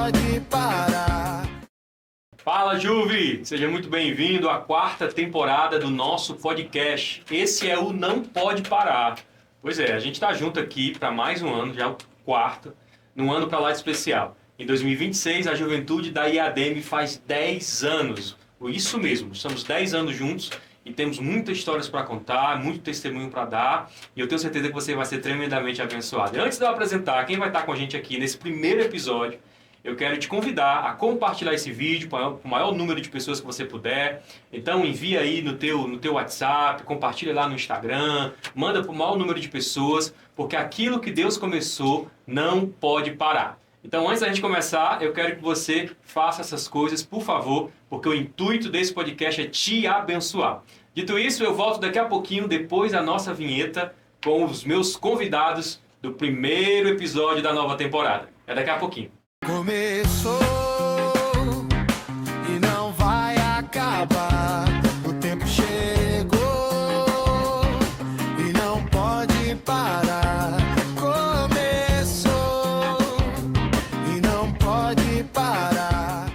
pode parar. Fala, Juve! Seja muito bem-vindo à 4ª temporada do nosso podcast. Esse é o Não Pode Parar. Pois é, a gente está junto aqui para mais um ano, já o 4º, num ano para lá de especial. Em 2026, a juventude da IADM faz 10 anos. Isso mesmo, estamos 10 anos juntos e temos muitas histórias para contar, muito testemunho para dar, e eu tenho certeza que você vai ser tremendamente abençoado. E antes de eu apresentar quem vai estar com a gente aqui nesse primeiro episódio, eu quero te convidar a compartilhar esse vídeo para o maior número de pessoas que você puder. Então envia aí no teu WhatsApp, compartilha lá no Instagram, manda para o maior número de pessoas, porque aquilo que Deus começou não pode parar. Então antes da gente começar, eu quero que você faça essas coisas, por favor, porque o intuito desse podcast é te abençoar. Dito isso, eu volto daqui a pouquinho, depois da nossa vinheta, com os meus convidados do primeiro episódio da nova temporada. É daqui a pouquinho. Começou e não vai acabar. O tempo chegou e não pode parar. Começou e não pode parar.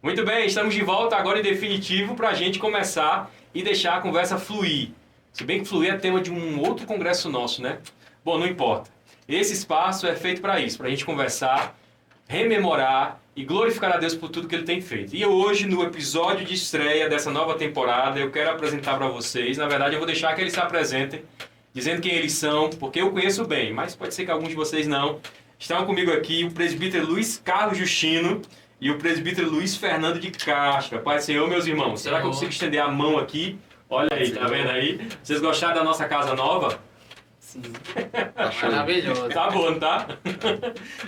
Muito bem, estamos de volta agora em definitivo para a gente começar e deixar a conversa fluir. Se bem que fluir é tema de um outro congresso nosso, né? Bom, não importa. Esse espaço é feito para isso, para a gente conversar, rememorar e glorificar a Deus por tudo que Ele tem feito. E hoje, no episódio de estreia dessa nova temporada, eu quero apresentar para vocês, na verdade eu vou deixar que eles se apresentem, dizendo quem eles são, porque eu conheço bem, mas pode ser que alguns de vocês não. Estão comigo aqui o presbítero Luiz Carlos Justino e o presbítero Luiz Fernando de Castro. Pai do Senhor, meus irmãos, será que eu consigo estender a mão aqui? Olha aí, tá vendo aí? Vocês gostaram da nossa casa nova? Sim. Maravilhoso. Tá bom, não tá?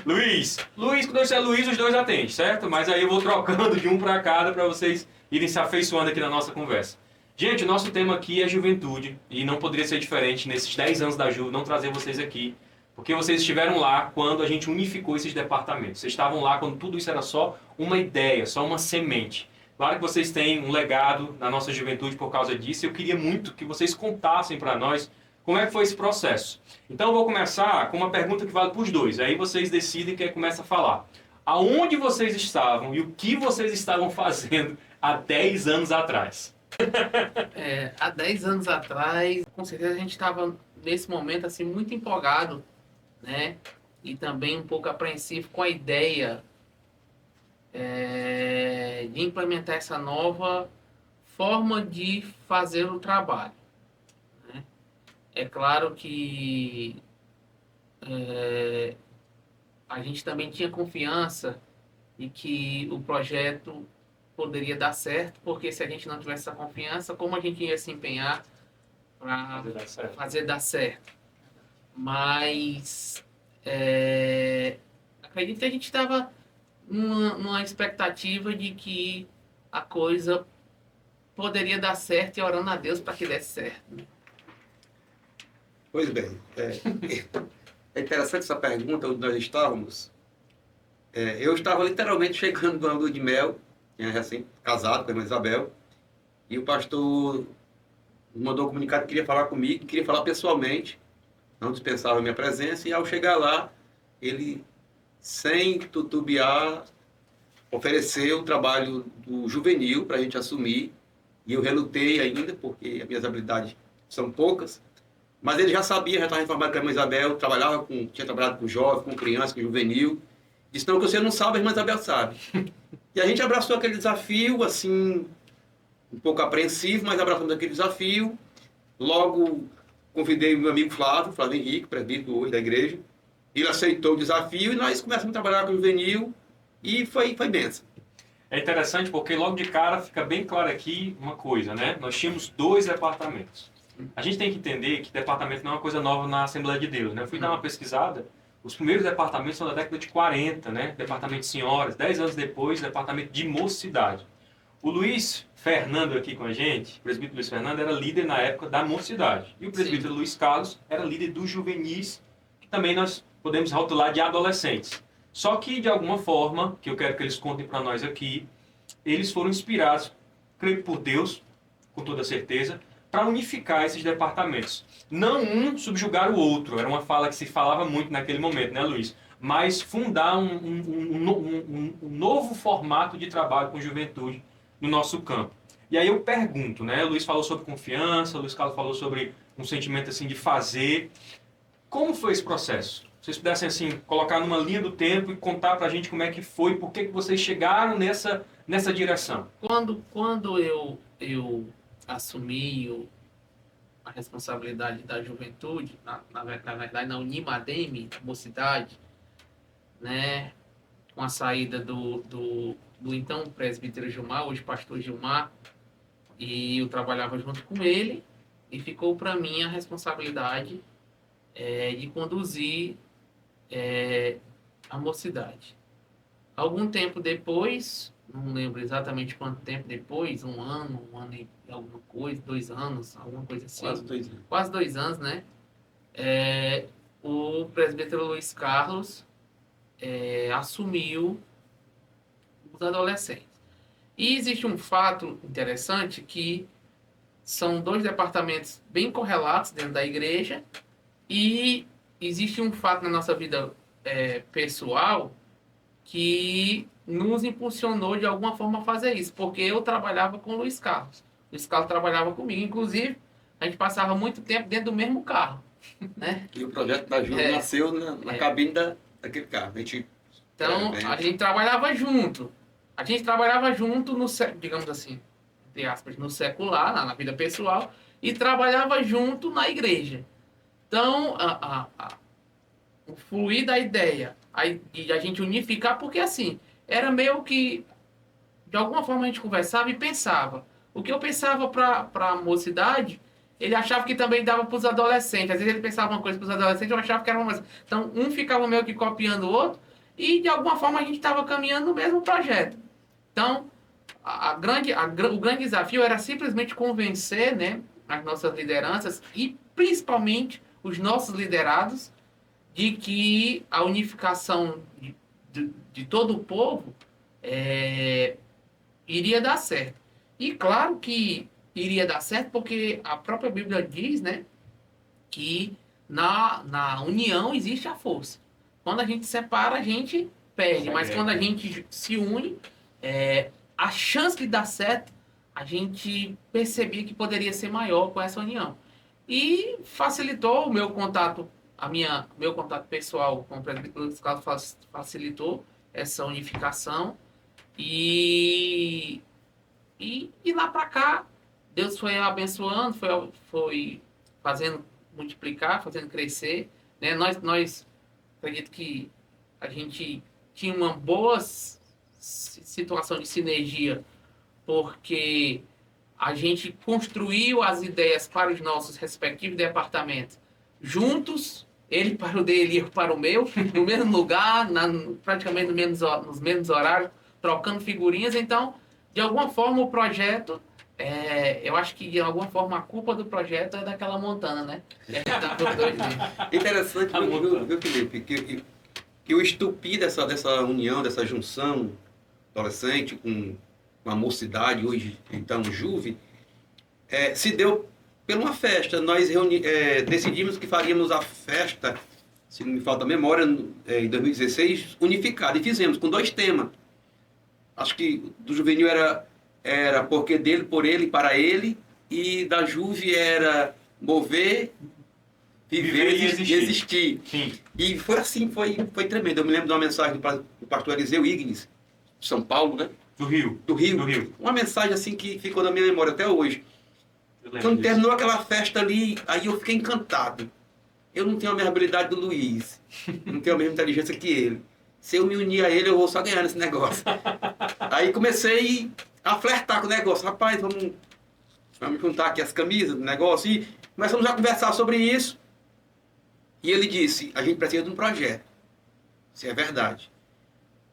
Luiz, quando eu disser Luiz, os dois atendem, certo? Mas aí eu vou trocando de um para cada para vocês irem se afeiçoando aqui na nossa conversa. Gente, o nosso tema aqui é juventude e não poderia ser diferente nesses 10 anos da Ju, não trazer vocês aqui, porque vocês estiveram lá quando a gente unificou esses departamentos. Vocês estavam lá quando tudo isso era só uma ideia, só uma semente. Claro que vocês têm um legado na nossa juventude por causa disso. Eu queria muito que vocês contassem para nós como é que foi esse processo. Então eu vou começar com uma pergunta que vale para os dois. Aí vocês decidem quem começa a falar. Aonde vocês estavam e o que vocês estavam fazendo há 10 anos atrás? Há 10 anos atrás, com certeza a gente estava nesse momento assim muito empolgado, né? E também um pouco apreensivo com a ideia de implementar essa nova forma de fazer o trabalho. Né? É claro que a gente também tinha confiança de que o projeto poderia dar certo, porque se a gente não tivesse essa confiança, como a gente ia se empenhar para fazer dar certo? Mas acredito que a gente estava numa expectativa de que a coisa poderia dar certo e orando a Deus para que desse certo. Pois bem, é interessante essa pergunta, onde nós estávamos. Eu estava literalmente chegando de uma lua de mel, tinha recém-casado com a irmã Isabel, e o pastor mandou um comunicado que queria falar comigo, queria falar pessoalmente, não dispensava a minha presença, e ao chegar lá, ele, sem titubear, ofereceu o trabalho do juvenil para a gente assumir, e eu relutei ainda, porque as minhas habilidades são poucas, mas ele já sabia, já estava informado com a irmã Isabel, tinha trabalhado com jovem, com criança, com juvenil, disse, não, que você não sabe, a irmã Isabel sabe. E a gente abraçou aquele desafio, assim, um pouco apreensivo, mas abraçamos aquele desafio. Logo, convidei o meu amigo Flávio Henrique, presbítero hoje da igreja. Ele aceitou o desafio e nós começamos a trabalhar com o juvenil e foi bênção. É interessante porque logo de cara fica bem claro aqui uma coisa, né? Nós tínhamos 2 departamentos. A gente tem que entender que departamento não é uma coisa nova na Assembleia de Deus, né? Eu fui dar uma pesquisada. Os primeiros departamentos são da década de 40, né? Departamento de senhoras. 10 anos depois, departamento de mocidade. O Luiz Fernando aqui com a gente, o presbítero Luiz Fernando, era líder na época da mocidade. E o presbítero Sim. Luiz Carlos era líder dos juvenis, que também nós podemos rotular de adolescentes. Só que, de alguma forma, que eu quero que eles contem para nós aqui, eles foram inspirados, creio por Deus, com toda certeza, para unificar esses departamentos. Não um subjugar o outro, era uma fala que se falava muito naquele momento, né, Luiz? mas fundar um novo formato de trabalho com juventude no nosso campo. E aí eu pergunto, né? O Luiz falou sobre confiança, o Luiz Carlos falou sobre um sentimento assim de fazer. Como foi esse processo? Se vocês pudessem assim colocar numa linha do tempo e contar pra gente como é que foi, por que vocês chegaram nessa direção? Quando eu assumi a responsabilidade da juventude, na verdade na Unimadem, Mocidade, né, com a saída do então presbítero Gilmar, hoje pastor Gilmar, e eu trabalhava junto com ele, e ficou para mim a responsabilidade de conduzir a Mocidade. Algum tempo depois, não lembro exatamente quanto tempo depois, um ano e alguma coisa, 2 anos, alguma coisa assim. Quase 2 anos. Quase 2 anos, né? O presbítero Luiz Carlos assumiu os adolescentes. E existe um fato interessante que são 2 departamentos bem correlatos dentro da igreja e existe um fato na nossa vida pessoal que nos impulsionou de alguma forma a fazer isso, porque eu trabalhava com o Luiz Carlos. O Luiz Carlos trabalhava comigo, inclusive a gente passava muito tempo dentro do mesmo carro, né? E o projeto da Júlia nasceu na cabine daquele carro. Então, a gente trabalhava junto. A gente trabalhava junto no, digamos assim, entre aspas, no secular, na vida pessoal, e trabalhava junto na igreja. Então, o fluir da ideia e a gente unificar, porque assim, era meio que, de alguma forma a gente conversava e pensava. O que eu pensava para a mocidade, ele achava que também dava para os adolescentes. Às vezes ele pensava uma coisa para os adolescentes, eu achava que era uma coisa. Então, um ficava meio que copiando o outro, e de alguma forma a gente estava caminhando no mesmo projeto. Então, o grande desafio era simplesmente convencer, né, as nossas lideranças e principalmente os nossos liderados de que a unificação de todo o povo iria dar certo. E claro que iria dar certo porque a própria Bíblia diz, né, que na união existe a força. Quando a gente separa, a gente perde. Mas quando a gente se une, a chance de dar certo, a gente percebia que poderia ser maior com essa união. E facilitou o meu contato, meu contato pessoal com o presbítero Luiz Carlos facilitou essa unificação. E lá para cá, Deus foi abençoando, foi fazendo multiplicar, fazendo crescer. Né? Nós acredito que a gente tinha uma boa situação de sinergia, porque a gente construiu as ideias para os nossos respectivos departamentos juntos, ele para o dele e eu para o meu, no mesmo lugar, praticamente nos mesmos horários, trocando figurinhas. Então, de alguma forma, o projeto, eu acho que de alguma forma a culpa do projeto é daquela Montana, né? Interessante, viu, Felipe, que o estupim dessa união, dessa junção adolescente com a mocidade, hoje então Juve, se deu por uma festa. Nós decidimos que faríamos a festa, se não me falta a memória, em 2016, unificada, e fizemos com 2 temas. Acho que do juvenil era porque dele, por ele, para ele, e da Juve era mover, viver e existir. Sim. E foi assim, foi tremendo. Eu me lembro de uma mensagem do pastor Eliseu Ignis, de São Paulo, né? Do Rio. Uma mensagem assim que ficou na minha memória até hoje. Quando terminou aquela festa ali, aí eu fiquei encantado. Eu não tenho a mesma habilidade do Luiz, não tenho a mesma inteligência que ele. Se eu me unir a ele, eu vou só ganhar nesse negócio. Aí comecei a flertar com o negócio. Rapaz, vamos juntar aqui as camisas do negócio. E começamos a conversar sobre isso. E ele disse, a gente precisa de um projeto. Isso é verdade.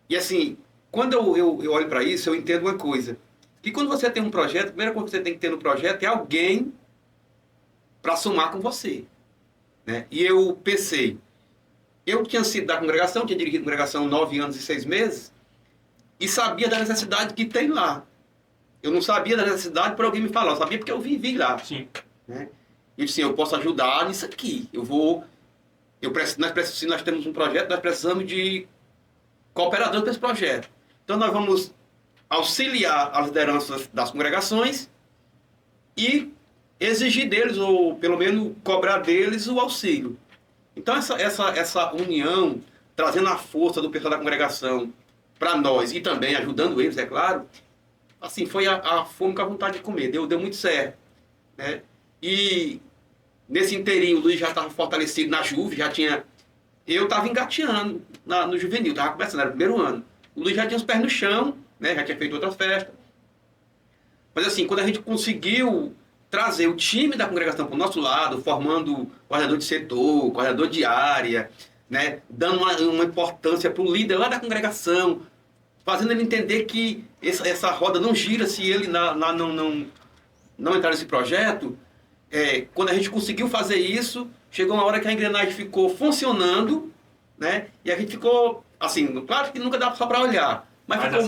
E assim, quando eu olho para isso, eu entendo uma coisa. Que quando você tem um projeto, a primeira coisa que você tem que ter no projeto é alguém para somar com você. Né? E eu pensei, eu tinha sido da congregação, tinha dirigido a congregação 9 anos e 6 meses, e sabia da necessidade que tem lá. Eu não sabia da necessidade por alguém me falar, eu sabia porque eu vivi lá. Sim. Né? E disse assim, eu posso ajudar nisso aqui, eu vou Se nós temos um projeto, nós precisamos de cooperadores para esse projeto. Então nós vamos auxiliar as lideranças das congregações e exigir deles, ou pelo menos cobrar deles o auxílio. Então essa união, trazendo a força do pessoal da congregação para nós e também ajudando eles, é claro, assim, foi a fome com a vontade de comer, deu muito certo, né? E nesse inteirinho o Luiz já estava fortalecido na Juve, eu estava engateando no juvenil, estava começando, era o primeiro ano. O Luiz já tinha os pés no chão, né? Já tinha feito outras festas. Mas assim, quando a gente conseguiu trazer o time da congregação para o nosso lado, formando coordenador de setor, coordenador de área, né? Dando uma importância para o líder lá da congregação, fazendo ele entender que essa roda não gira se ele não entrar nesse projeto. Quando a gente conseguiu fazer isso, chegou uma hora que a engrenagem ficou funcionando, né? E a gente ficou, assim, claro que nunca dá só para olhar, mas ficou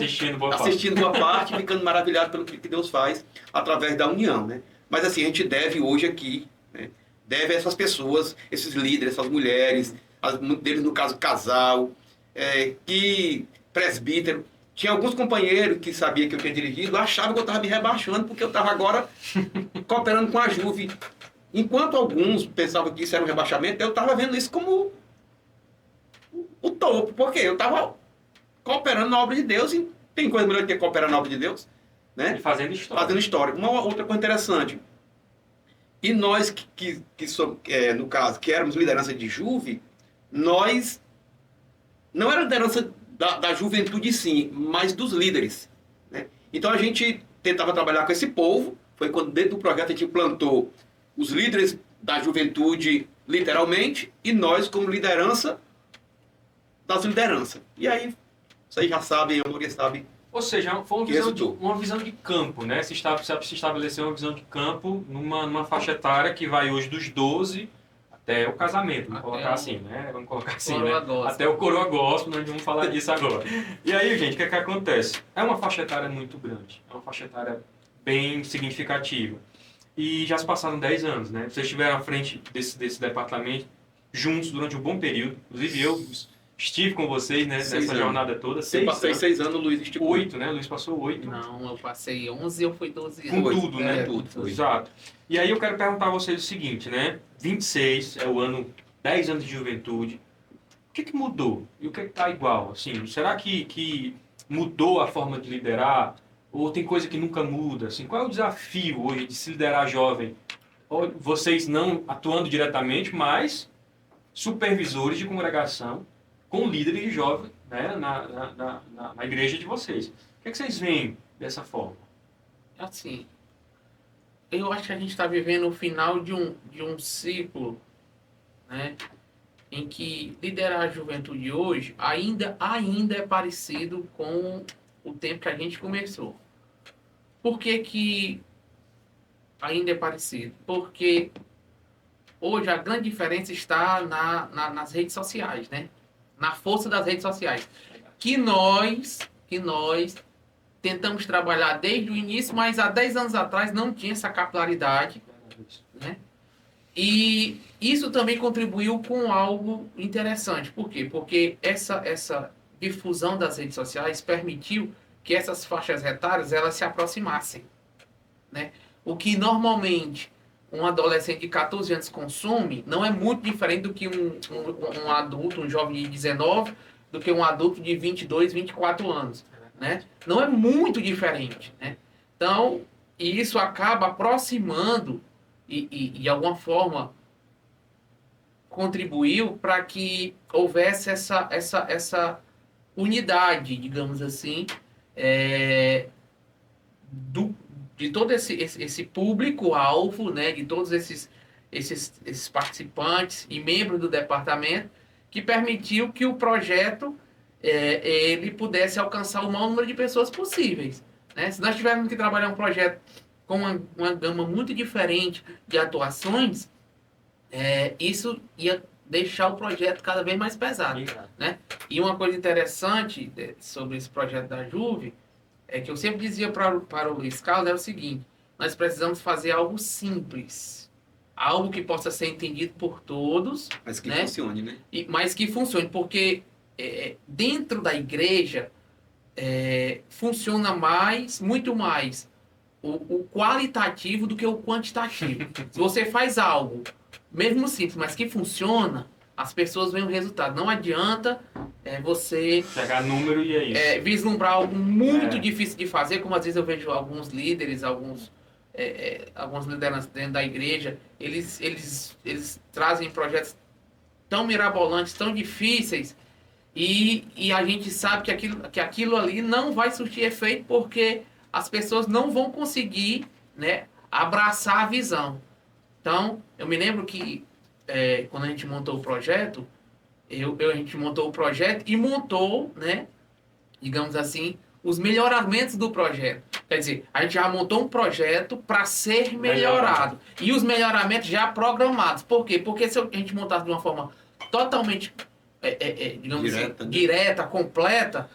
assistindo boa parte, ficando maravilhado pelo que Deus faz através da união, né? Mas assim, a gente deve hoje aqui, né? Deve a essas pessoas, esses líderes, essas mulheres, muitos deles no caso casal, que presbítero. Tinha alguns companheiros que sabiam que eu tinha dirigido, achavam que eu estava me rebaixando, porque eu estava agora cooperando com a Juve. Enquanto alguns pensavam que isso era um rebaixamento, eu estava vendo isso como o topo, porque eu estava cooperando na obra de Deus, e tem coisa melhor do que cooperar na obra de Deus, né? E fazendo história. Fazendo história. Uma outra coisa interessante. E nós que somos, no caso, que éramos liderança de Juve, nós não era liderança da juventude sim, mas dos líderes, né? Então a gente tentava trabalhar com esse povo, foi quando dentro do projeto a gente plantou os líderes da juventude literalmente, e nós como liderança das lideranças. E aí, vocês já sabem, a maioria sabe. Ou seja, foi uma visão de campo, né? Se estabeleceu uma visão de campo numa faixa etária que vai hoje dos 12 até o casamento, vamos colocar assim, né? Vamos colocar assim, né? Até o coroa gospel, nós vamos falar disso agora. E aí, gente, o que acontece? É uma faixa etária muito grande, é uma faixa etária bem significativa. E já se passaram 10 anos, né? Vocês estiveram à frente desse departamento juntos durante um bom período. Inclusive eu estive com vocês, né, nessa jornada toda. Eu passei 6 anos, o Luiz estive 8, né? O Luiz passou 8. Não, eu passei 11 e eu fui 12 Com anos. tudo, né? Tudo. Exato. E aí eu quero perguntar a vocês o seguinte, né? 26 é o ano, 10 anos de juventude. O que mudou? E o que está igual? Assim, será que mudou a forma de liderar? Ou tem coisa que nunca muda? Assim, qual é o desafio hoje de se liderar jovem? Vocês não atuando diretamente, mas supervisores de congregação com líderes de jovem, né, na igreja de vocês. O que vocês veem dessa forma? Assim, eu acho que a gente está vivendo o final de um ciclo, né, em que liderar a juventude hoje ainda é parecido com o tempo que a gente começou. Por que ainda é parecido? Porque hoje a grande diferença está nas redes sociais, né? Na força das redes sociais. Que nós tentamos trabalhar desde o início, mas há 10 anos atrás não tinha essa capilaridade, né? E isso também contribuiu com algo interessante. Por quê? Porque essa difusão das redes sociais permitiu que essas faixas etárias elas se aproximassem, né? O que normalmente um adolescente de 14 anos consome não é muito diferente do que um adulto, um jovem de 19, do que um adulto de 22, 24 anos, né? Não é muito diferente, né? Então, isso acaba aproximando e de alguma forma contribuiu para que houvesse essa unidade, digamos assim, de todo esse público-alvo, né, de todos esses participantes e membros do departamento, que permitiu que o projeto ele pudesse alcançar o maior número de pessoas possíveis, né? Se nós tivéssemos que trabalhar um projeto com uma gama muito diferente de atuações, isso ia deixar o projeto cada vez mais pesado, né? E uma coisa interessante sobre esse projeto da Juve é que eu sempre dizia para o Luiz Carlos é o seguinte: nós precisamos fazer algo simples, algo que possa ser entendido por todos, Mas que né? funcione, né? Mas que funcione, porque dentro da igreja funciona muito mais o qualitativo do que o quantitativo. Se você faz algo, mesmo simples, mas que funciona, as pessoas veem o resultado. Não adianta você Pegar número e é isso. vislumbrar algo muito É. difícil de fazer, como às vezes eu vejo alguns líderes, algumas lideranças dentro da igreja, eles trazem projetos tão mirabolantes, tão difíceis, e a gente sabe que aquilo ali não vai surtir efeito porque as pessoas não vão conseguir, né, abraçar a visão. Então, eu me lembro que quando a gente montou o projeto, a gente montou o projeto e montou, né, digamos assim, os melhoramentos do projeto. Quer dizer, a gente já montou um projeto para ser melhorado. E os melhoramentos já programados. Por quê? Porque se a gente montasse de uma forma totalmente, digamos Direta, assim, né? direta, completa,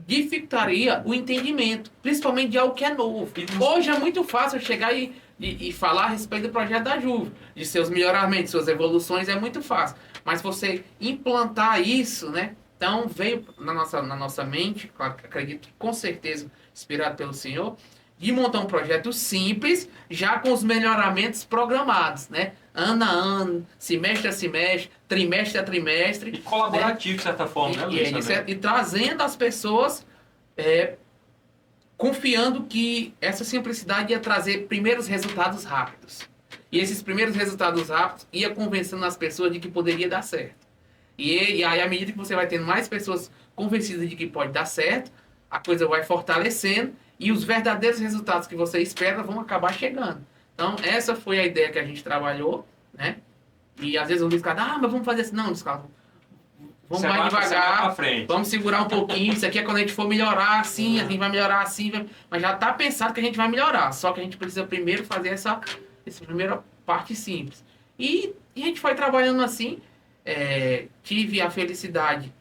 dificultaria o entendimento, principalmente de algo que é novo. Hoje é muito fácil chegar e falar a respeito do projeto da Juve, de seus melhoramentos, suas evoluções, é muito fácil. Mas você implantar isso, né? Então veio na nossa mente, acredito que com certeza inspirado pelo Senhor, de montar um projeto simples, já com os melhoramentos programados, né? Ano a ano, semestre a semestre, trimestre a trimestre. E colaborativo, de certa forma, né, Luiz? E trazendo as pessoas, confiando que essa simplicidade ia trazer primeiros resultados rápidos. E esses primeiros resultados rápidos ia convencendo as pessoas de que poderia dar certo. E aí, à medida que você vai tendo mais pessoas convencidas de que pode dar certo, a coisa vai fortalecendo e os verdadeiros resultados que você espera vão acabar chegando. Então, essa foi a ideia que a gente trabalhou, né? E às vezes o Luiz Carlos, mas vamos fazer assim. Não, Luiz Carlos, vamos mais devagar, pra frente. vamos segurar um pouquinho. Isso aqui é quando a gente for melhorar assim, a gente vai melhorar assim, mas já está pensado que a gente vai melhorar. Só que a gente precisa primeiro fazer essa primeira parte simples. E a gente foi trabalhando assim. Tive a felicidade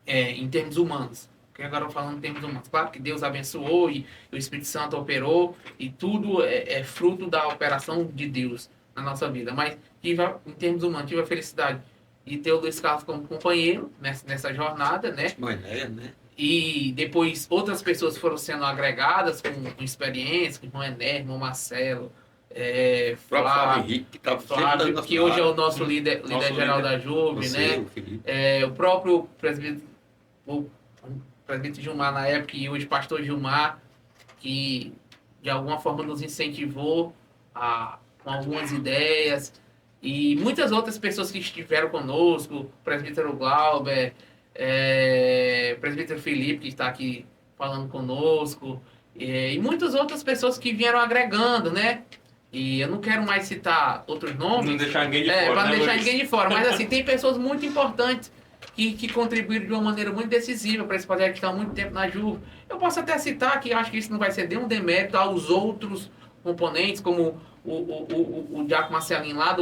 em termos humanos, porque agora eu falando em termos humanos, claro que Deus abençoou e o Espírito Santo operou e tudo é fruto da operação de Deus na nossa vida, mas em termos humanos, tive a felicidade de ter o Luiz Carlos como companheiro nessa jornada, né? Uma ideia, né? E depois outras pessoas foram sendo agregadas com experiência, como o Ené, irmão Marcelo, O próprio Flávio Henrique, que está Flávio, que hoje é o nosso líder geral da Juve, né? O Felipe. O próprio presbítero Gilmar na época e hoje pastor Gilmar, que de alguma forma nos incentivou com algumas ideias, e muitas outras pessoas que estiveram conosco, o presbítero Glauber, o presbítero Felipe, que está aqui falando conosco, e muitas outras pessoas que vieram agregando, né? E eu não quero mais citar outros nomes. Não deixar ninguém de fora. Para não né, deixar Luiz? ninguém de fora. Mas assim, tem pessoas muito importantes que contribuíram de uma maneira muito decisiva para esse projeto que está há muito tempo na Juve. Eu posso até citar que eu acho que isso não vai ser nenhum demérito aos outros componentes, como o Diácono Marcelinho lá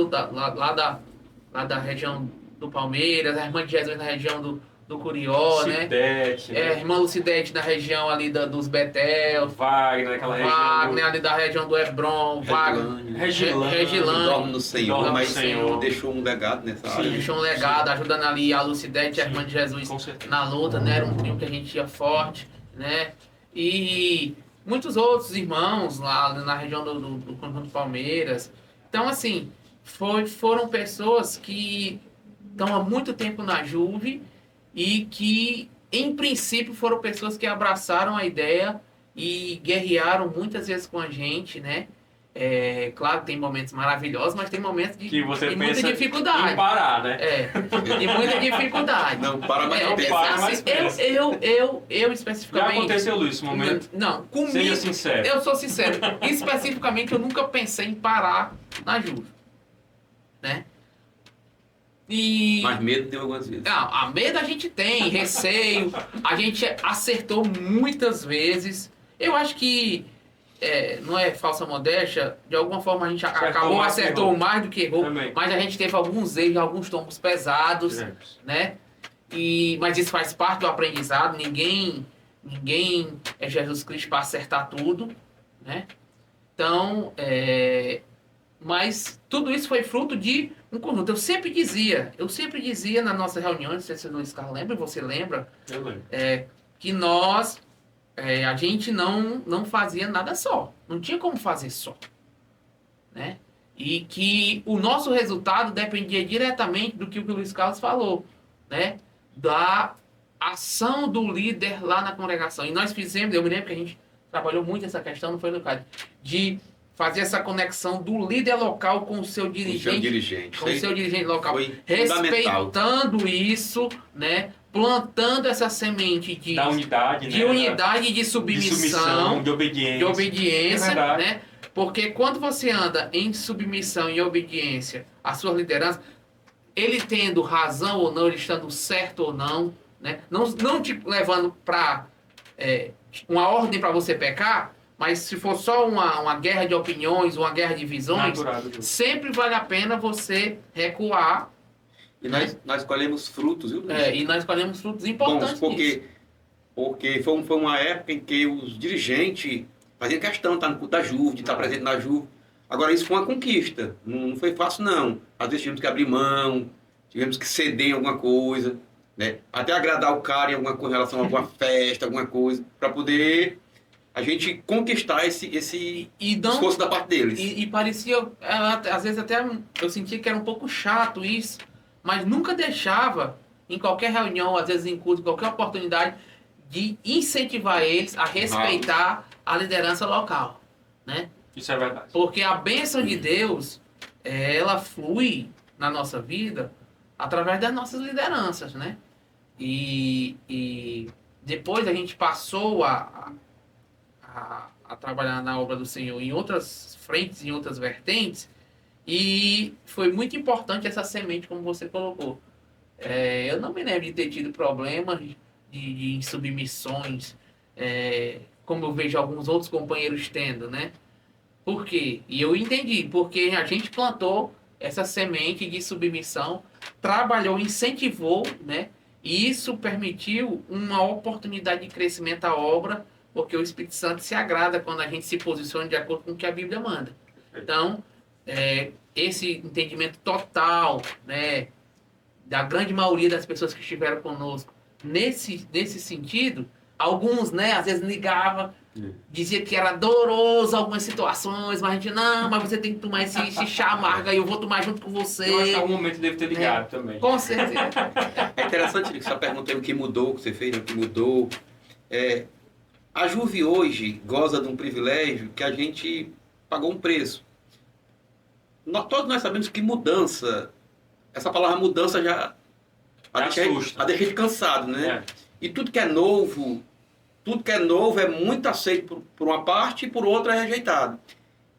da região do Palmeiras, a Irmã de Jesus na região do Curió, né? Cidete, A irmã Lucidete na região ali dos Betel, Wagner, naquela Wagner região. ali da região do Hebron, Wagner, Regilane. Dorme no Senhor, Dorme no mas Senhor. deixou um legado nessa Sim. área. deixou um legado, ajudando ali a Lucidete e a irmã de Jesus Com certeza. na luta, né? Era um trio que a gente ia forte, né? E muitos outros irmãos lá na região do Conjunto Palmeiras. Então, assim, foram pessoas que estão há muito tempo na Juve e que, em princípio, foram pessoas que abraçaram a ideia e guerrearam muitas vezes com a gente, né? Claro, tem momentos maravilhosos, mas tem momentos Que você de muita pensa dificuldade. em parar, né? De muita dificuldade. Não, para mais Não, tempo. para mais assim, pensa. eu Já especificamente... aconteceu, Luiz, esse momento? Não, comigo... Seja sincero. Eu sou sincero. Especificamente, eu nunca pensei em parar na Juve. Né? E... Mas medo deu algumas vezes. Não, a medo a gente tem, receio. A gente acertou muitas vezes. Eu acho que... não é falsa modéstia, de alguma forma a gente acertou mais do que errou, Também. mas a gente teve alguns erros, alguns tombos pesados, Tivemos. né? Mas isso faz parte do aprendizado, ninguém é Jesus Cristo para acertar tudo, né? Então, Mas tudo isso foi fruto de um conjunto. Eu sempre dizia nas nossas reuniões, não sei se o Luiz Carlos lembra, você lembra, Eu lembro. que a gente não fazia nada só. Não tinha como fazer só. Né? E que o nosso resultado dependia diretamente do que o Luiz Carlos falou, né? Da ação do líder lá na congregação. E nós fizemos, eu me lembro que a gente trabalhou muito essa questão, não foi, Lucas? De fazer essa conexão do líder local com o seu dirigente. Com o seu dirigente local. Respeitando isso, né? Plantando essa semente da unidade, de unidade e de submissão, de obediência. De obediência, É né? Porque quando você anda em submissão e obediência à sua liderança, ele tendo razão ou não, ele estando certo ou não, né? Não te levando para uma ordem para você pecar, mas se for só uma guerra de opiniões, uma guerra de visões, sempre vale a pena você recuar. E nós colhemos frutos, viu? E nós colhemos frutos importantes. Bons, porque foi uma época em que os dirigentes faziam questão de estar no culto da Juve, de estar presente na Juve. Agora, isso foi uma conquista. Não foi fácil, não. Às vezes tivemos que abrir mão, tivemos que ceder em alguma coisa, né? Até agradar o cara em alguma coisa, em relação a alguma festa, alguma coisa, para poder a gente conquistar esse esforço da parte deles. E parecia, às vezes até eu sentia que era um pouco chato isso, mas nunca deixava, em qualquer reunião, às vezes em culto, qualquer oportunidade, de incentivar eles a respeitar a liderança local, né? Isso é verdade. Porque a bênção de Deus, ela flui na nossa vida através das nossas lideranças, né? E depois a gente passou a trabalhar na obra do Senhor em outras frentes, em outras vertentes, e foi muito importante essa semente, como você colocou. Eu não me lembro de ter tido problemas de insubmissões, como eu vejo alguns outros companheiros tendo, né? Por quê? E eu entendi, porque a gente plantou essa semente de submissão, trabalhou, incentivou, né? E isso permitiu uma oportunidade de crescimento à obra, porque o Espírito Santo se agrada quando a gente se posiciona de acordo com o que a Bíblia manda. Então, esse entendimento total, né, da grande maioria das pessoas que estiveram conosco, nesse sentido, alguns, né, às vezes ligavam, dizia que era doloroso algumas situações, mas a gente, não, mas você tem que tomar esse chá amargo aí, eu vou tomar junto com você. Eu acho que em algum momento deve ter ligado também. Com certeza. É interessante essa pergunta aí, o que mudou, o que você fez, o que mudou. A Juve hoje goza de um privilégio que a gente pagou um preço. Todos nós sabemos que mudança, essa palavra mudança já deixa a gente cansado, né? E tudo que é novo é muito aceito por uma parte e por outra é rejeitado.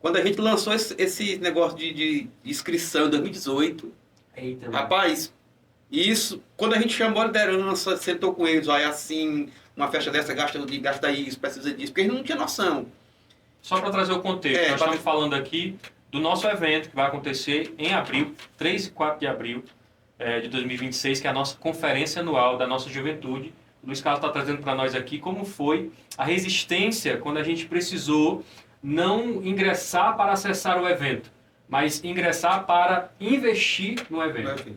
Quando a gente lançou esse negócio de inscrição em 2018, rapaz, isso, quando a gente chamou a liderança, sentou com eles, aí assim, uma festa dessa gasta isso, precisa disso, porque eles não tinham noção. Só para trazer o contexto, nós estamos falando aqui do nosso evento que vai acontecer em abril, 3 e 4 de abril de 2026, que é a nossa conferência anual da nossa juventude. O Luiz Carlos está trazendo para nós aqui como foi a resistência quando a gente precisou não ingressar para acessar o evento, mas ingressar para investir no evento.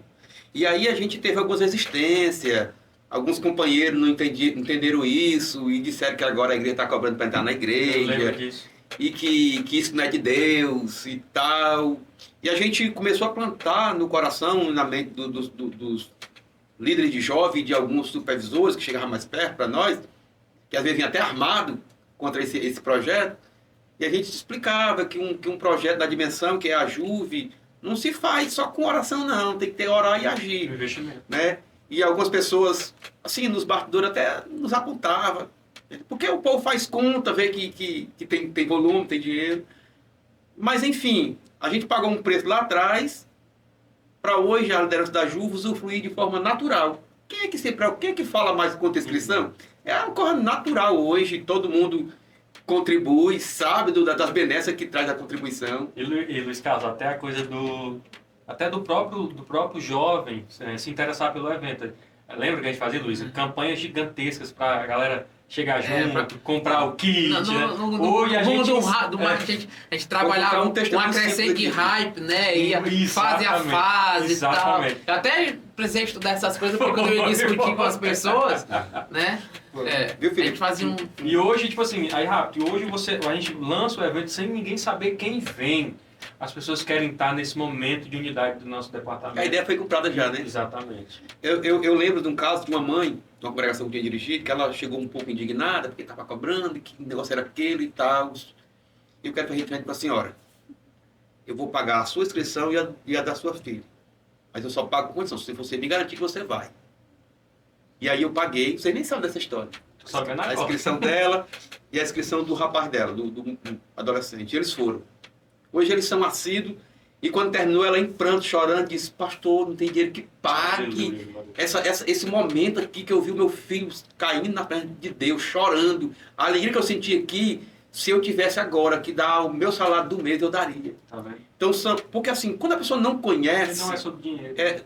E aí a gente teve algumas resistências, alguns companheiros não entenderam isso e disseram que agora a igreja está cobrando para entrar na igreja. Eu lembro disso. E que isso não é de Deus e tal. E a gente começou a plantar no coração, na mente dos líderes de jovem e de alguns supervisores que chegavam mais perto para nós, que às vezes vinham até armado contra esse projeto, e a gente explicava que um projeto da dimensão, que é a Juve, não se faz só com oração não, tem que ter orar e agir. Investimento. Né? E algumas pessoas, assim, nos bastidores até nos apontavam, porque o povo faz conta, vê que tem volume, tem dinheiro. Mas, enfim, a gente pagou um preço lá atrás para hoje a liderança da Juve usufruir de forma natural. Quem é que fala mais contra a inscrição? É uma coisa natural hoje, todo mundo contribui, sabe das benesses que traz a contribuição. E Luiz Carlos, até a coisa do próprio jovem se interessar pelo evento. Lembra que a gente fazia, Luiz? Campanhas gigantescas para a galera chegar junto, comprar o kit, né? Hoje a gente... do marketing, a gente trabalhava com uma crescente hype, né? Ia fase a fase e tal. Eu até precisei estudar essas coisas porque quando eu ia discutir com as pessoas, né? Viu, a gente fazia um... E hoje, tipo assim, aí rápido, hoje a gente lança o evento sem ninguém saber quem vem. As pessoas querem estar nesse momento de unidade do nosso departamento. A ideia foi comprada já, né? Exatamente. Eu lembro de um caso de uma mãe, de uma congregação que eu tinha dirigido, que ela chegou um pouco indignada, porque estava cobrando, que o negócio era aquele e tal. E eu quero que a gente diga para a senhora, eu vou pagar a sua inscrição e a da sua filha. Mas eu só pago com condição, se você me garantir que você vai. E aí eu paguei, vocês nem sabem dessa história. A inscrição dela e a inscrição do rapaz dela, do adolescente. Eles foram. Hoje eles são assíduos e quando terminou ela em pranto, chorando, disse, pastor, não tem dinheiro que pague esse momento aqui que eu vi o meu filho caindo na frente de Deus, chorando. A alegria que eu senti aqui, se eu tivesse agora que dar o meu salário do mês, eu daria. Tá vendo? Então, porque assim, quando a pessoa não conhece... Não é sobre dinheiro.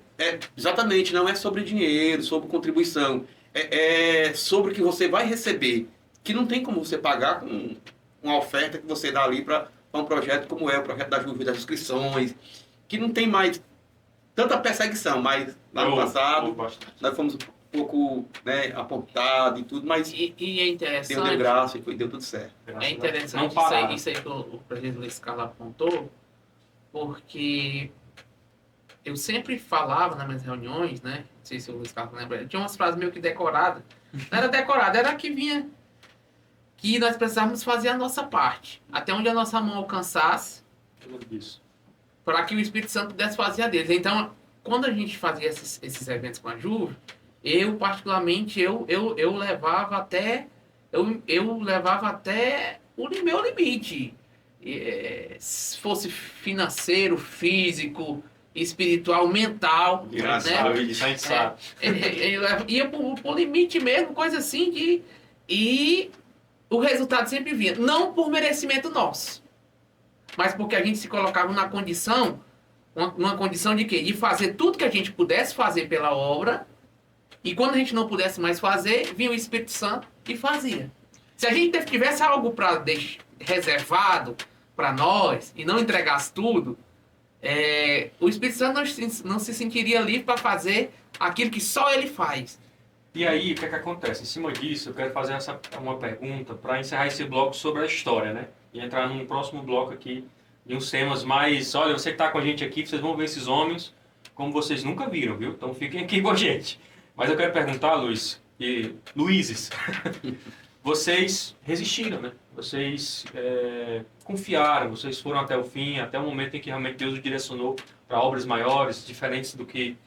Exatamente, não é sobre dinheiro, sobre contribuição. É sobre o que você vai receber, que não tem como você pagar com uma oferta que você dá ali para um projeto como o projeto da Juve, das inscrições, que não tem mais tanta perseguição, mas lá no passado nós fomos um pouco, né, apontados e tudo, mas e é interessante, Deus deu graça e deu tudo certo. É interessante isso aí que o presidente Luiz Carlos apontou, porque eu sempre falava nas minhas reuniões, né, não sei se o Luiz Carlos lembra, tinha umas frases meio que decoradas, não era decorada, era que vinha que nós precisávamos fazer a nossa parte, até onde a nossa mão alcançasse, para que o Espírito Santo pudesse fazer a deles. Então, quando a gente fazia esses eventos com a Juve, eu particularmente, eu levava até o meu limite, se fosse financeiro, físico, espiritual, mental, engraçado, né? Isso a gente sabe. Ia por limite mesmo, coisa assim, e o resultado sempre vinha. Não por merecimento nosso, mas porque a gente se colocava numa condição de quê? De fazer tudo que a gente pudesse fazer pela obra, e quando a gente não pudesse mais fazer, vinha o Espírito Santo e fazia. Se a gente tivesse algo para reservado para nós e não entregasse tudo, o Espírito Santo não se sentiria livre para fazer aquilo que só ele faz. E aí, o que é que acontece? Em cima disso, eu quero fazer uma pergunta para encerrar esse bloco sobre a história, né? E entrar num próximo bloco aqui de uns temas mais... Olha, você que está com a gente aqui, vocês vão ver esses homens como vocês nunca viram, viu? Então fiquem aqui com a gente. Mas eu quero perguntar, Luizes, vocês resistiram, né? Vocês confiaram, vocês foram até o fim, até o momento em que realmente Deus os direcionou para obras maiores, diferentes do que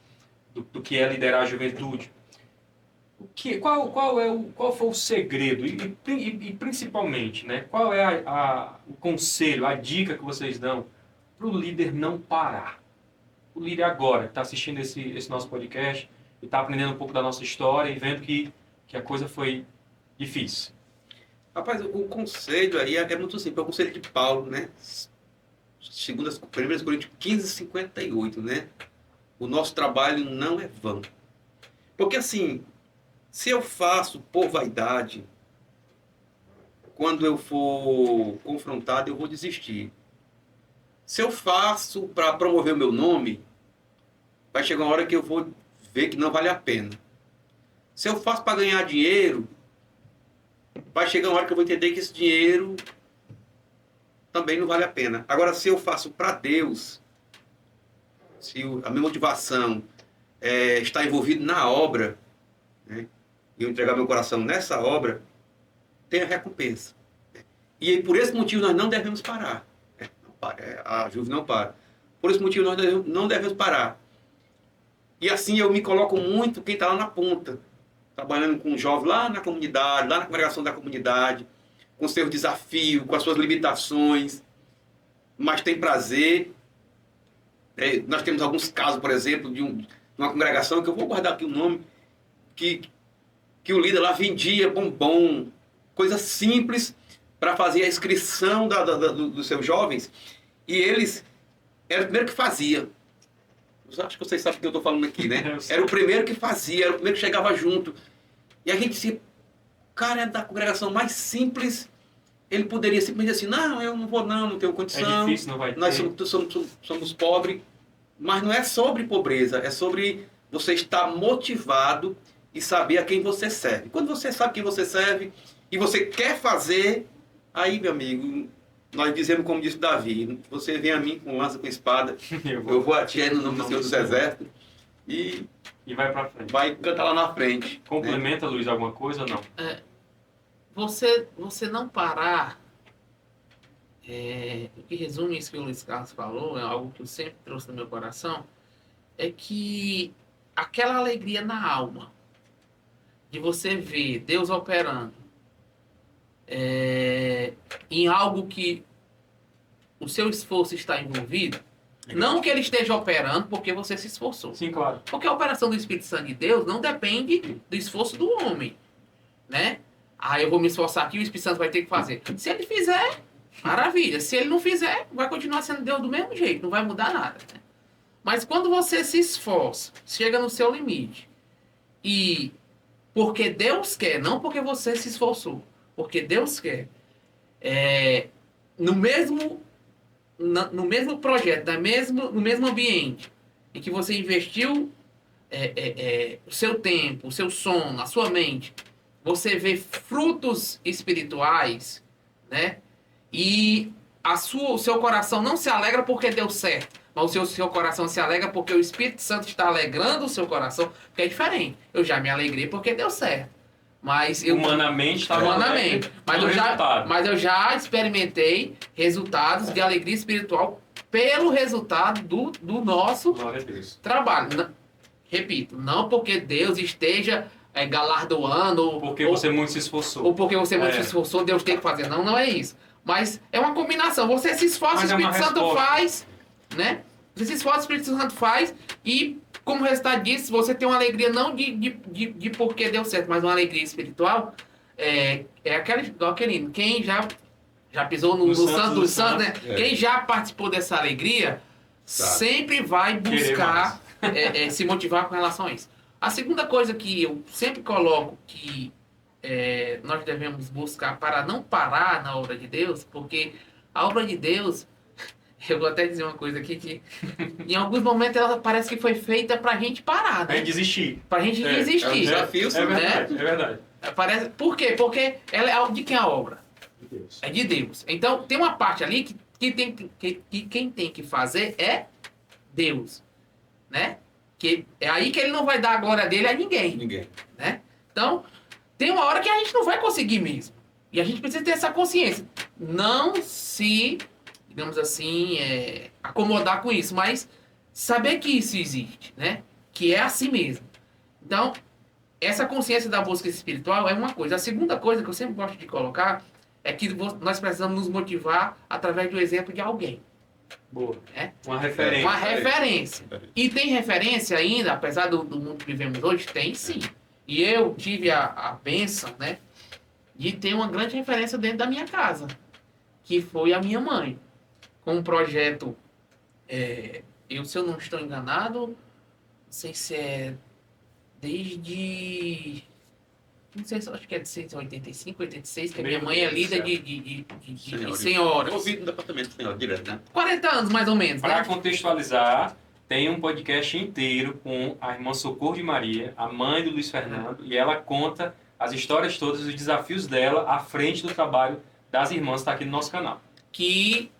é liderar a juventude. Qual foi o segredo e principalmente, né, qual é o conselho, a dica que vocês dão para o líder não parar? O líder agora que está assistindo esse nosso podcast e está aprendendo um pouco da nossa história e vendo que a coisa foi difícil. Rapaz, o conselho aí é muito simples, é o conselho de Paulo, né? 1 Coríntios 15, 58, né? O nosso trabalho não é vão. Porque assim, se eu faço por vaidade, quando eu for confrontado, eu vou desistir. Se eu faço para promover o meu nome, vai chegar uma hora que eu vou ver que não vale a pena. Se eu faço para ganhar dinheiro, vai chegar uma hora que eu vou entender que esse dinheiro também não vale a pena. Agora, se eu faço para Deus, se a minha motivação está envolvida na obra, né, e eu entregar meu coração nessa obra, tem a recompensa. E por esse motivo nós não devemos parar. A Juve não para. Por esse motivo nós não devemos parar. E assim eu me coloco muito quem está lá na ponta, trabalhando com jovens lá na comunidade, lá na congregação da comunidade, com seus desafios, com as suas limitações, mas tem prazer. Nós temos alguns casos, por exemplo, de uma congregação, que eu vou guardar aqui o nome, que o líder lá vendia bombom, coisa simples, para fazer a inscrição dos seus jovens, e eles eram o primeiro que fazia. Acho que vocês sabem o que eu estou falando aqui, né? Era o primeiro que fazia, era o primeiro que chegava junto. E a gente disse, cara da congregação mais simples, ele poderia simplesmente assim, não, eu não vou não tenho condição. É difícil, não vai ter. Nós somos pobres. Mas não é sobre pobreza, é sobre você estar motivado e saber a quem você serve. Quando você sabe quem você serve e você quer fazer, aí, meu amigo, nós dizemos como disse Davi, você vem a mim com lança, com espada, eu vou a ti aí no nome do Senhor dos Exércitos e vai pra frente. vai cantar lá na frente. Complementa, Luiz, alguma coisa ou não? Você não parar, o que resume isso que o Luiz Carlos falou, é algo que eu sempre trouxe no meu coração, é que aquela alegria na alma de você ver Deus operando em algo que o seu esforço está envolvido, não que ele esteja operando porque você se esforçou. Sim, claro. Porque a operação do Espírito Santo de Deus não depende do esforço do homem, né? Eu vou me esforçar aqui, o Espírito Santo vai ter que fazer. Se ele fizer, maravilha. Se ele não fizer, vai continuar sendo Deus do mesmo jeito, não vai mudar nada, né? Mas quando você se esforça, chega no seu limite, e porque Deus quer, não porque você se esforçou, porque Deus quer, no mesmo projeto, no mesmo ambiente em que você investiu o seu tempo, o seu sono, a sua mente, você vê frutos espirituais, né? E o seu coração não se alegra porque deu certo, mas o seu coração se alegra porque o Espírito Santo está alegrando o seu coração, porque é diferente. Eu já me alegrei porque deu certo. Mas Humanamente está humanamente. Mas eu já experimentei resultados de alegria espiritual pelo resultado do nosso trabalho. Repito, não porque Deus esteja galardoando. Porque você muito se esforçou. Ou porque você muito se esforçou, Deus tem que fazer. Não, não é isso. Mas é uma combinação. Você se esforça, o Espírito Santo faz, né? Você se esforça, o Espírito Santo faz, e como resultado disso, você tem uma alegria não de porque deu certo, mas uma alegria espiritual. Aquele quem já pisou no Santo dos Santos, né? Quem já participou dessa alegria sempre vai buscar se motivar com relação a isso. A segunda coisa que eu sempre coloco que nós devemos buscar para não parar na obra de Deus, porque a obra de Deus, eu vou até dizer uma coisa aqui, que em alguns momentos ela parece que foi feita pra gente parar, né? Pra gente desistir. Pra gente desistir. É um desafio, é verdade, é verdade. Por quê? Porque ela é de quem a obra? De Deus. É de Deus. Então tem uma parte ali que quem tem que fazer é Deus, né? Que é aí que ele não vai dar a glória dele a ninguém. Né? Então, tem uma hora que a gente não vai conseguir mesmo. E a gente precisa ter essa consciência. Não se, digamos assim, acomodar com isso, mas saber que isso existe, né? Que é assim mesmo. Então, essa consciência da busca espiritual é uma coisa. A segunda coisa que eu sempre gosto de colocar é que nós precisamos nos motivar através do exemplo de alguém. Boa. Uma referência. E tem referência ainda, apesar do mundo que vivemos hoje, tem sim. E eu tive a bênção, né, de ter uma grande referência dentro da minha casa, que foi a minha mãe. Com um projeto, se eu não estou enganado, não sei se é desde... Não sei se acho que é de 85, 86, que a minha mãe é líder de senhoras. Ouvido no departamento de senhora, direto, né? 40 anos, mais ou menos, Para né? contextualizar, tem um podcast inteiro com a irmã Socorro de Maria, a mãe do Luiz Fernando, e ela conta as histórias todas, os desafios dela à frente do trabalho das irmãs, está aqui no nosso canal. Que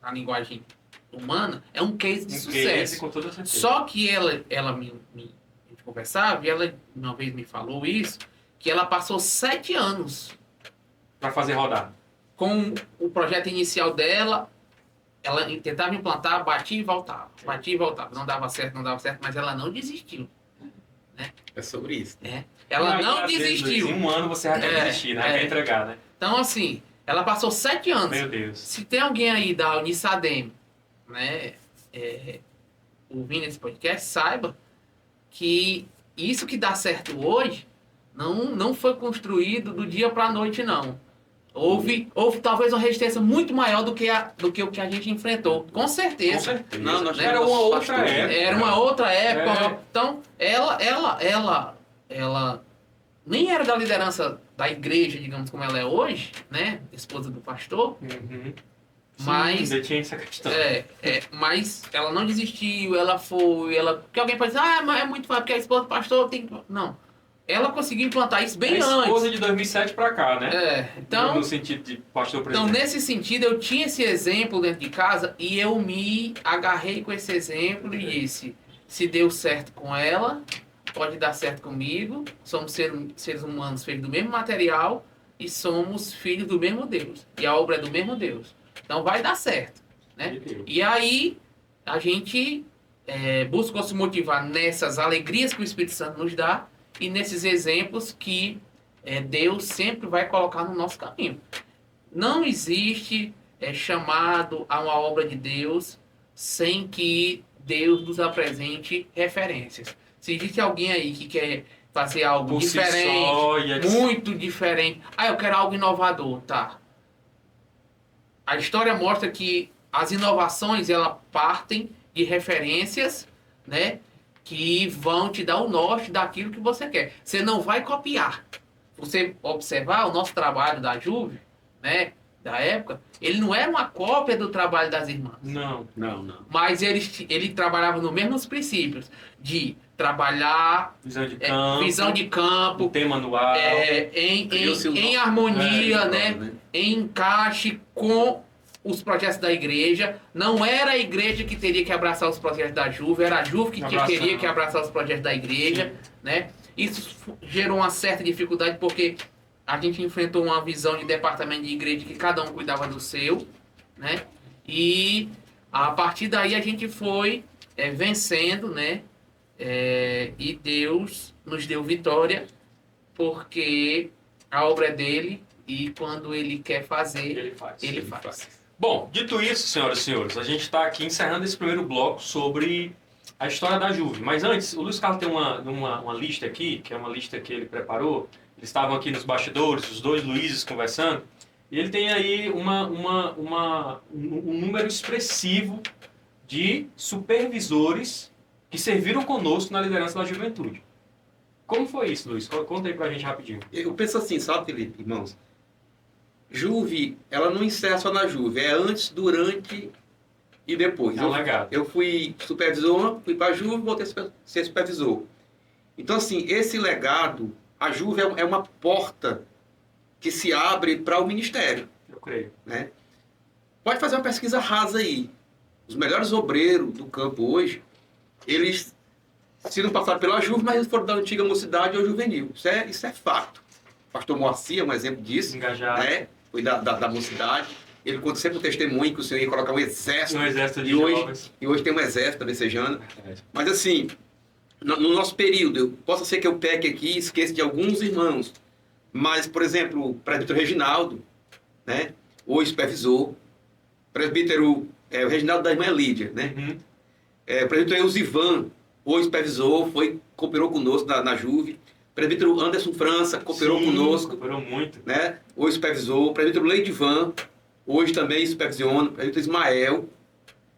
na linguagem humana, é um case de sucesso. Case, com toda certeza. Só que ela a gente conversava, e ela uma vez me falou isso, que ela passou 7 anos Para fazer rodar. com o projeto inicial dela. Ela tentava implantar, batia e voltava. Não dava certo, mas ela não desistiu. Né? É sobre isso. Ela não às vezes, desistiu. Em um ano você já quer desistir, né? Quer entregar, né? Então, assim, ela passou 7 anos. Meu Deus. Se tem alguém aí da Unisadem, né, ouvindo esse podcast, saiba que isso que dá certo hoje não foi construído do dia para a noite, não. Houve talvez uma resistência muito maior do que o que a gente enfrentou. Com certeza. Não, nós Né? Era uma outra época. Era uma outra época. Então, ela ela nem era da liderança da igreja, digamos como ela é hoje, né? Esposa do pastor, Uhum. mas Sim, ainda tinha essa questão. mas ela não desistiu, ela foi, porque alguém pode dizer, ah, mas é muito fácil, porque a esposa do pastor tem que... Não. Ela conseguiu implantar isso bem a esposa antes. de 2007 pra cá, né? Então, No sentido de pastor então, presidente. nesse sentido, eu tinha esse exemplo dentro de casa e eu me agarrei com esse exemplo e disse, se deu certo com ela, pode dar certo comigo. Somos seres humanos feitos do mesmo material e somos filhos do mesmo Deus. E a obra é do mesmo Deus. Então vai dar certo, né? E aí a gente buscou se motivar nessas alegrias que o Espírito Santo nos dá e nesses exemplos que Deus sempre vai colocar no nosso caminho. Não existe chamado a uma obra de Deus sem que Deus nos apresente referências. Se existe alguém aí que quer fazer algo Por si diferente, só, muito diferente, eu quero algo inovador, tá? A história mostra que as inovações elas partem de referências, né, que vão te dar o norte daquilo que você quer. Você não vai copiar. Você observar o nosso trabalho da Juve, né, da época, ele não era uma cópia do trabalho das irmãs. Não. Mas ele trabalhava nos mesmos princípios de trabalhar Visão de campo. um Tema anual. em harmonia, né? Em encaixe com os projetos da igreja. Não era a igreja que teria que abraçar os projetos da Juve, era a Juve que teria que abraçar os projetos da igreja, né? Isso gerou uma certa dificuldade porque a gente enfrentou uma visão de departamento de igreja que cada um cuidava do seu, né? E a partir daí a gente foi vencendo, né? E Deus nos deu vitória porque a obra é dele e quando ele quer fazer, ele faz. Bom, dito isso, senhoras e senhores, a gente está aqui encerrando esse primeiro bloco sobre a história da Juve. Mas antes, o Luiz Carlos tem uma lista aqui, que é uma lista que ele preparou. Eles estavam aqui nos bastidores, os dois Luizes conversando, e ele tem aí um número expressivo de supervisores que serviram conosco na liderança da juventude. Como foi isso, Luiz? Conta aí pra gente rapidinho. Eu penso assim, sabe, Felipe, irmãos? Juve, ela não encerra só na Juve, é antes, durante e depois. É um legado. Eu fui supervisor, fui para a Juve, voltei a ser supervisor. Então, assim, esse legado, a Juve é uma porta que se abre para o ministério. Eu creio. Né? Pode fazer uma pesquisa rasa aí. Os melhores obreiros do campo hoje, eles se não passaram pela Juve, mas eles foram da antiga mocidade ou juvenil. Isso é fato. O pastor Moacir é um exemplo disso. Engajado. Né? Foi da mocidade. Ele conta sempre o testemunho que o Senhor ia colocar um exército. Um exército de jovens. E hoje tem um exército desejando. Mas assim, no nosso período, possa ser que eu peque aqui e esqueça de alguns irmãos. Mas, por exemplo, o presbítero Reginaldo, né? Hoje supervisor. Presbítero o Reginaldo da irmã Lídia, né? Uhum. O presbítero Eusivan, hoje supervisor, cooperou conosco na Juve. Presbítero Anderson França cooperou conosco. Cooperou muito. Né? Hoje supervisor. Presbítero Leidivan, hoje também supervisionando. Presbítero Ismael,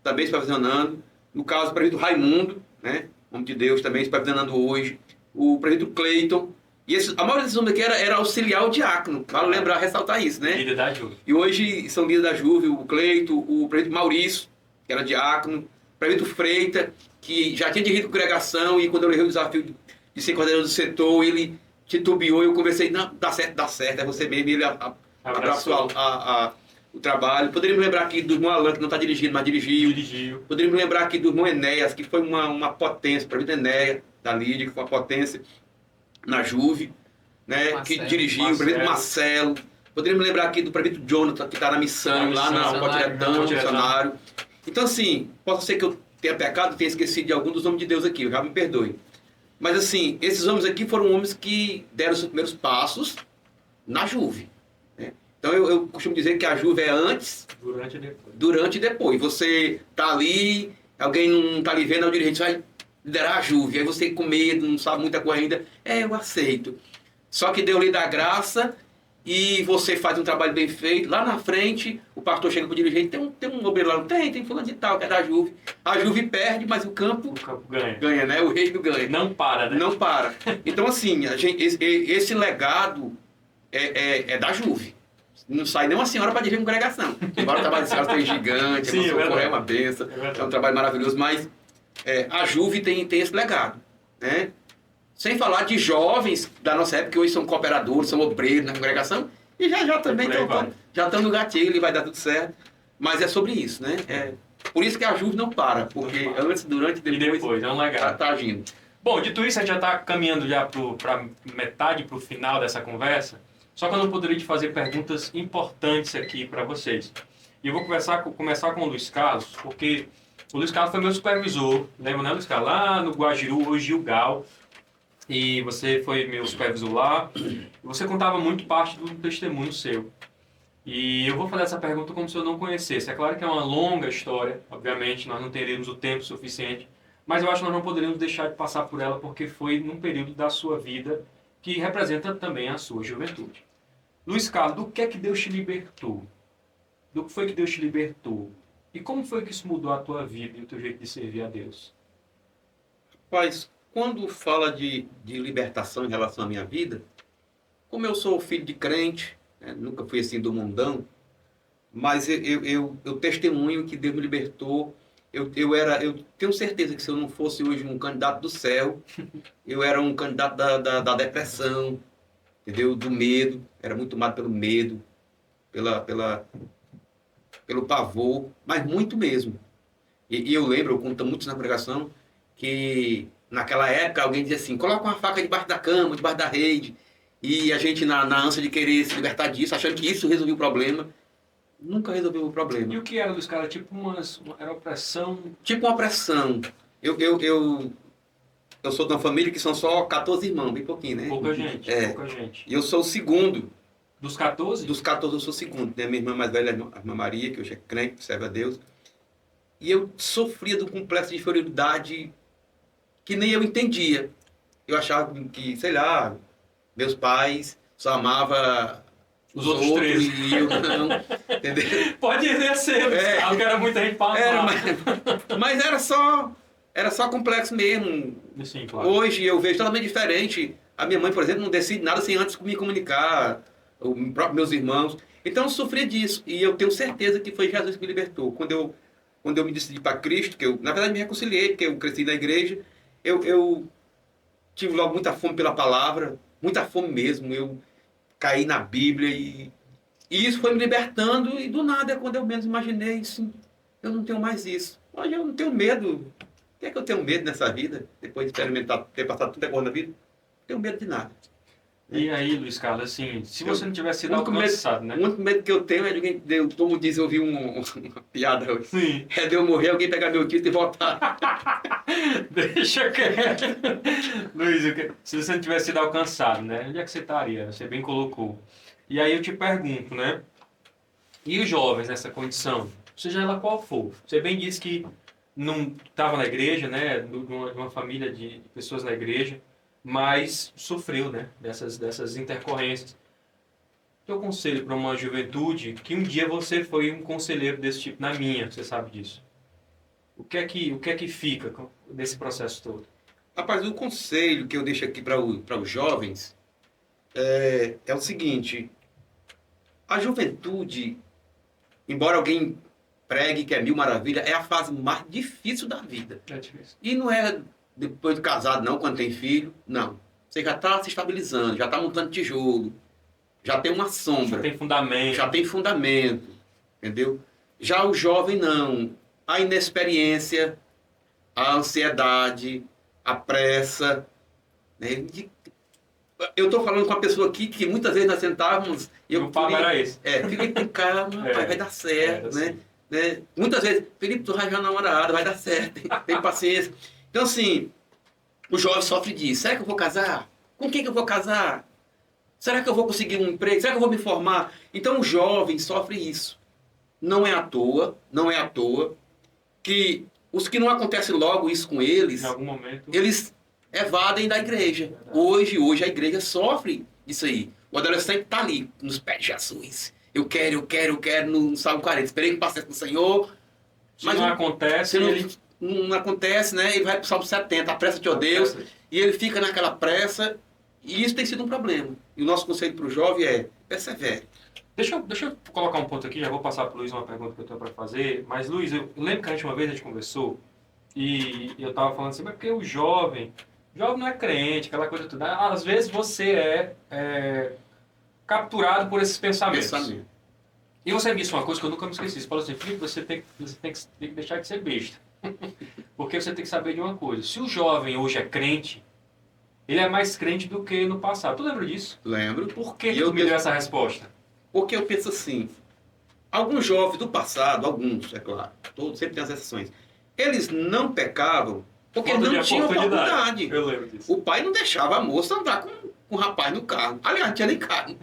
também supervisionando. No caso, o presbítero Raimundo, né? Homem de Deus, também supervisionando hoje. O presbítero Cleiton. E a maioria desses homens aqui era auxiliar o diácono. Vale lembrar, ressaltar isso, né? Líder da Juve. E hoje são líderes da Juve, o Cleiton, o presbítero Maurício, que era diácono. O presbítero Freita, que já tinha dirigido congregação, e quando eu levei o desafio de ser coordenador do setor, ele titubeou e eu conversei, não, dá certo, é você mesmo. Ele abraçou o trabalho. Poderíamos lembrar aqui do irmão Alan, que não está dirigindo, mas dirigiu. Poderíamos lembrar aqui do irmão Enéas, que foi uma potência, o presbítero Enéas, da Lídia, que foi uma potência na Juve, né, Marcelo, que dirigiu, o presbítero Marcelo. Poderíamos lembrar aqui do presbítero Jonathan, que está na missão, lá na Potiretão, missionário. Então, assim, possa ser que eu tenha pecado, tenha esquecido de algum dos homens de Deus aqui, já me perdoe. Mas, assim, esses homens aqui foram homens que deram os seus primeiros passos na Juve. Né? Então, eu costumo dizer que a Juve é antes, durante e depois. Você está ali, alguém não está ali vendo, o dirigente vai liderar a Juve. Aí você com medo, não sabe muita coisa ainda. Eu aceito. Só que Deus lhe dá graça e você faz um trabalho bem feito, lá na frente o pastor chega para o dirigente, tem um obreiro lá, não tem fulano de tal, que é da Juve. A Juve perde, mas o campo ganha, né? O reino ganha. Não para, né? Não para. Então, assim, esse legado é da Juve. Não sai nem uma senhora para dirigir uma congregação. Embora o trabalho de senhora seja gigante, Sim, é uma benção, é um trabalho maravilhoso, mas a Juve tem esse legado, né? Sem falar de jovens da nossa época, que hoje são cooperadores, são obreiros na congregação, e já também estão no gatilho e vai dar tudo certo. Mas é sobre isso, né? Por isso que a Juve não para, porque antes, durante e depois é um legado. Tá agindo. Bom, dito isso, a gente já está caminhando já para metade, para o final dessa conversa. Só que eu não poderia te fazer perguntas importantes aqui para vocês. E eu vou começar com o Luiz Carlos, porque o Luiz Carlos foi meu supervisor, lembra, né, Luiz Carlos? Lá no Guajiru, hoje Gilgal. E você foi meu supervisor lá. E você contava muito parte do testemunho seu. E eu vou fazer essa pergunta como se eu não conhecesse. É claro que é uma longa história, obviamente, nós não teríamos o tempo suficiente, mas eu acho que nós não poderíamos deixar de passar por ela, porque foi num período da sua vida que representa também a sua juventude. Luiz Carlos, do que é que Deus te libertou? Do que foi que Deus te libertou? E como foi que isso mudou a tua vida e o teu jeito de servir a Deus? Rapaz, quando fala de libertação em relação à minha vida, como eu sou filho de crente, né, nunca fui assim do mundão, mas eu testemunho que Deus me libertou. Eu tenho certeza que se eu não fosse hoje um candidato do céu, eu era um candidato da depressão, entendeu? Do medo, era muito tomado pelo medo, pelo pavor, mas muito mesmo. E eu lembro, eu conto muito na pregação, que naquela época alguém dizia assim, coloca uma faca debaixo da cama, debaixo da rede, e a gente na ânsia de querer se libertar disso, achando que isso resolvia o problema, nunca resolveu o problema. E o que era dos caras? Tipo era opressão? Tipo uma opressão. Eu sou de uma família que são só 14 irmãos, bem pouquinho, né? Pouca gente, pouca gente. E eu sou o segundo. Dos 14? Dos 14 eu sou o segundo, né? Minha irmã mais velha é a irmã Maria, que hoje é crente, serve a Deus. E eu sofria do complexo de inferioridade que nem eu entendia. Eu achava que, sei lá, meus pais só amavam os outros três. E eu não, entendeu? Pode exercer, porque era muita gente falando. Mas era só complexo mesmo. Sim, claro. Hoje eu vejo totalmente diferente. A minha mãe, por exemplo, não decide nada sem antes me comunicar, os próprios meus irmãos. Então eu sofria disso. E eu tenho certeza que foi Jesus que me libertou. Quando eu me decidi para Cristo, que eu, na verdade, me reconciliei, porque eu cresci na igreja, eu tive logo muita fome pela palavra, muita fome mesmo. Eu caí na Bíblia e isso foi me libertando. E do nada, quando eu menos imaginei, assim, eu não tenho mais isso. Hoje eu não tenho medo. O que é que eu tenho medo nessa vida? Depois de experimentar, ter passado tudo agora na vida, não tenho medo de nada. E aí, Luiz Carlos, assim, se você não tivesse sido alcançado, né? O único medo que eu tenho é de alguém, como diz, eu ouvi uma piada hoje. Sim. É de eu morrer, alguém pegar meu título e voltar. Deixa quieto. Luiz, se você não tivesse sido alcançado, né? Onde é que você estaria? Você bem colocou. E aí eu te pergunto, né? E os jovens nessa condição? Seja ela qual for. Você bem disse que não estava na igreja, né? De uma família de pessoas na igreja, mas sofreu, né? Dessas intercorrências. Teu conselho para uma juventude, que um dia você foi um conselheiro desse tipo, na minha, você sabe disso. O que é que fica desse processo todo? Rapaz, o conselho que eu deixo aqui para os jovens é o seguinte: a juventude, embora alguém pregue que é mil maravilhas, é a fase mais difícil da vida. É difícil. E não é depois de casado, não, quando tem filho, não. Você já está se estabilizando, já está montando tijolo, já tem uma sombra. Já tem fundamento. Já tem fundamento, entendeu? Já o jovem, não. A inexperiência, a ansiedade, a pressa. Né? Eu estou falando com uma pessoa aqui que muitas vezes nós sentávamos... O papo era esse. Felipe, calma, vai dar certo, né? Assim. Né? Muitas vezes, Felipe, tu vai já namorada, vai dar certo, tem paciência. Então, assim, o jovem sofre disso. Será que eu vou casar? Com quem que eu vou casar? Será que eu vou conseguir um emprego? Será que eu vou me formar? Então, o jovem sofre isso. Não é à toa que os que não acontece logo isso com eles, em algum momento, eles evadem da igreja. Hoje a igreja sofre isso aí. O adolescente está ali, nos pés de Jesus. Eu quero, no Salmo 40. Esperei que passasse no Senhor. Se não acontece, se não, ele... não acontece, né? Ele vai para o Salmo 70. Apressa-te, ó Deus. E ele fica naquela pressa. E isso tem sido um problema. E o nosso conselho para o jovem é: persevere. Deixa eu colocar um ponto aqui, já vou passar para o Luiz uma pergunta que eu tenho para fazer. Mas, Luiz, eu lembro que uma vez a gente conversou e eu estava falando assim, mas porque o jovem não é crente, aquela coisa toda. Às vezes você é capturado por esses pensamentos. E você me disse uma coisa que eu nunca me esqueci. Você falou assim, Felipe, você tem que deixar de ser besta. Porque você tem que saber de uma coisa. Se o jovem hoje é crente, ele é mais crente do que no passado. Tu lembra disso? Lembro. Por que tu me deu essa resposta? Porque eu penso assim, alguns jovens do passado, alguns, é claro, todos, sempre tem as exceções, eles não pecavam porque não tinham oportunidade. Eu lembro disso. O pai não deixava a moça andar com o rapaz no carro. Aliás, não tinha nem carro.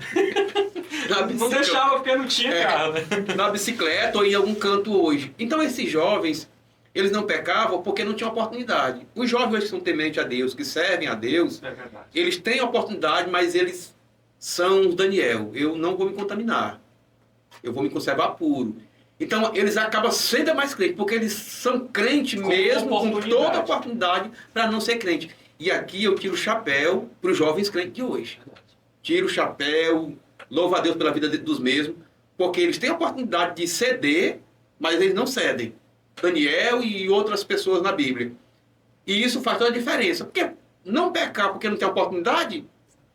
Não deixava porque não tinha carro, né? Na bicicleta ou em algum canto hoje. Então esses jovens, eles não pecavam porque não tinham oportunidade. Os jovens que são tementes a Deus, que servem a Deus, eles têm oportunidade, mas eles são Daniel. Eu não vou me contaminar. Eu vou me conservar puro. Então eles acabam sendo mais crentes, porque eles são crentes mesmo, com toda a oportunidade para não ser crente. E aqui eu tiro o chapéu para os jovens crentes de hoje. Tiro o chapéu, louvo a Deus pela vida dos mesmos, porque eles têm a oportunidade de ceder, mas eles não cedem. Daniel e outras pessoas na Bíblia. E isso faz toda a diferença. Porque não pecar porque não tem oportunidade,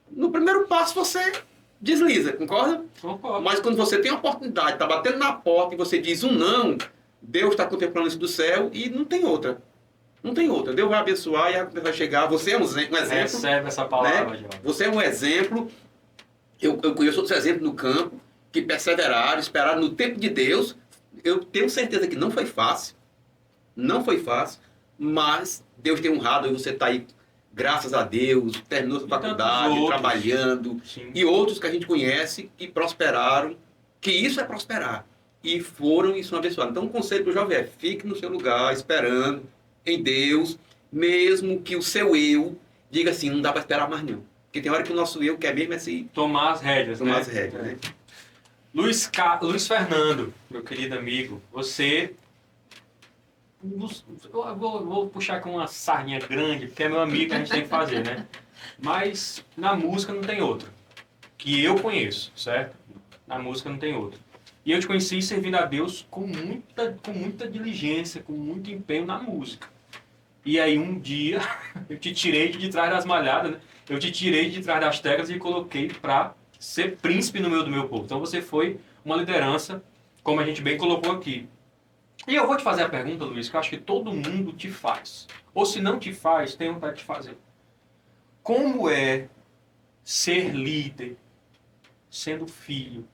no primeiro passo você desliza, concorda? Concordo. Mas quando você tem a oportunidade, está batendo na porta e você diz um não, Deus está contemplando isso do céu e não tem outra. Não tem outra. Deus vai abençoar e a vai chegar. Você é um exemplo. Recebe essa palavra, né? João. Você é um exemplo. Eu conheço outros exemplos no campo que perseveraram, esperaram no tempo de Deus. Eu tenho certeza que não foi fácil. Não foi fácil. Mas Deus tem honrado e você está aí, graças a Deus, terminou sua faculdade, trabalhando. Sim. E outros que a gente conhece que prosperaram. Que isso é prosperar. E foram e são abençoados. Então, o conselho para o jovem é: fique no seu lugar, esperando em Deus, mesmo que o seu eu diga assim, não dá para esperar mais não. Porque tem hora que o nosso eu quer mesmo assim... Tomar as rédeas, tomar né? as rédeas, né? Luiz Fernando, meu querido amigo, você... Eu vou puxar aqui uma sardinha grande, porque é meu amigo, a gente tem que fazer, né? Mas na música não tem outro. Que eu conheço, certo? Na música não tem outro. E eu te conheci servindo a Deus com muita diligência, com muito empenho na música. E aí um dia eu te tirei de trás das malhadas, né? Eu te tirei de trás das teclas e coloquei para ser príncipe no meio do meu povo. Então você foi uma liderança, como a gente bem colocou aqui. E eu vou te fazer a pergunta, Luiz, que eu acho que todo mundo te faz. Ou se não te faz, tem vontade de fazer. Como é ser líder sendo filho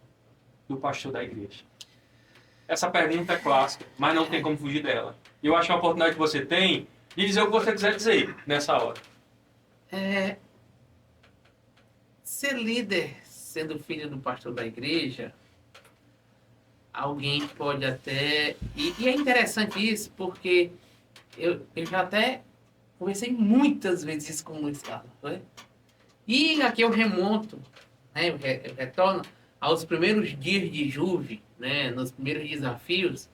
do pastor da igreja? Essa pergunta é clássica, mas não tem como fugir dela. E eu acho que a oportunidade que você tem de dizer o que você quiser dizer nessa hora. Ser líder sendo filho do pastor da igreja, alguém pode até... E é interessante isso, porque eu já até conversei muitas vezes isso com o Luiz Carlos. Né? E aqui eu remonto, né, eu retorno aos primeiros dias de Juve, né, nos primeiros desafios,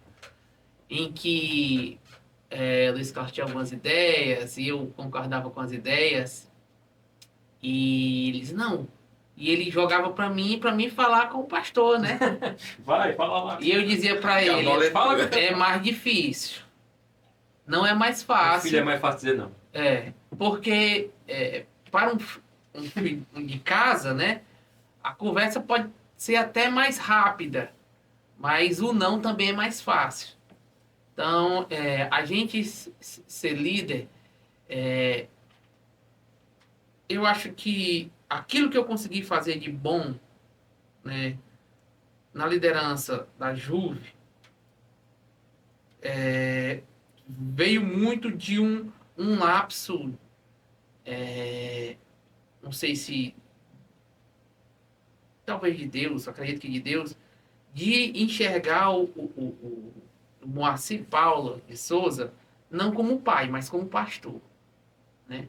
em que Luiz Carlos tinha algumas ideias e eu concordava com as ideias. E ele disse, não. E ele jogava para mim falar com o pastor, né? Vai, fala lá. E eu dizia para ele, é mais difícil. Não é mais fácil. Filho, é mais fácil dizer não. Porque para um de casa, né? A conversa pode ser até mais rápida, mas o não também é mais fácil. Então, a gente ser líder, eu acho que aquilo que eu consegui fazer de bom, né, na liderança da Juve, veio muito de um lapso, não sei se talvez de Deus, acredito que de Deus, de enxergar o Moacir Paulo de Souza não como pai, mas como pastor, né?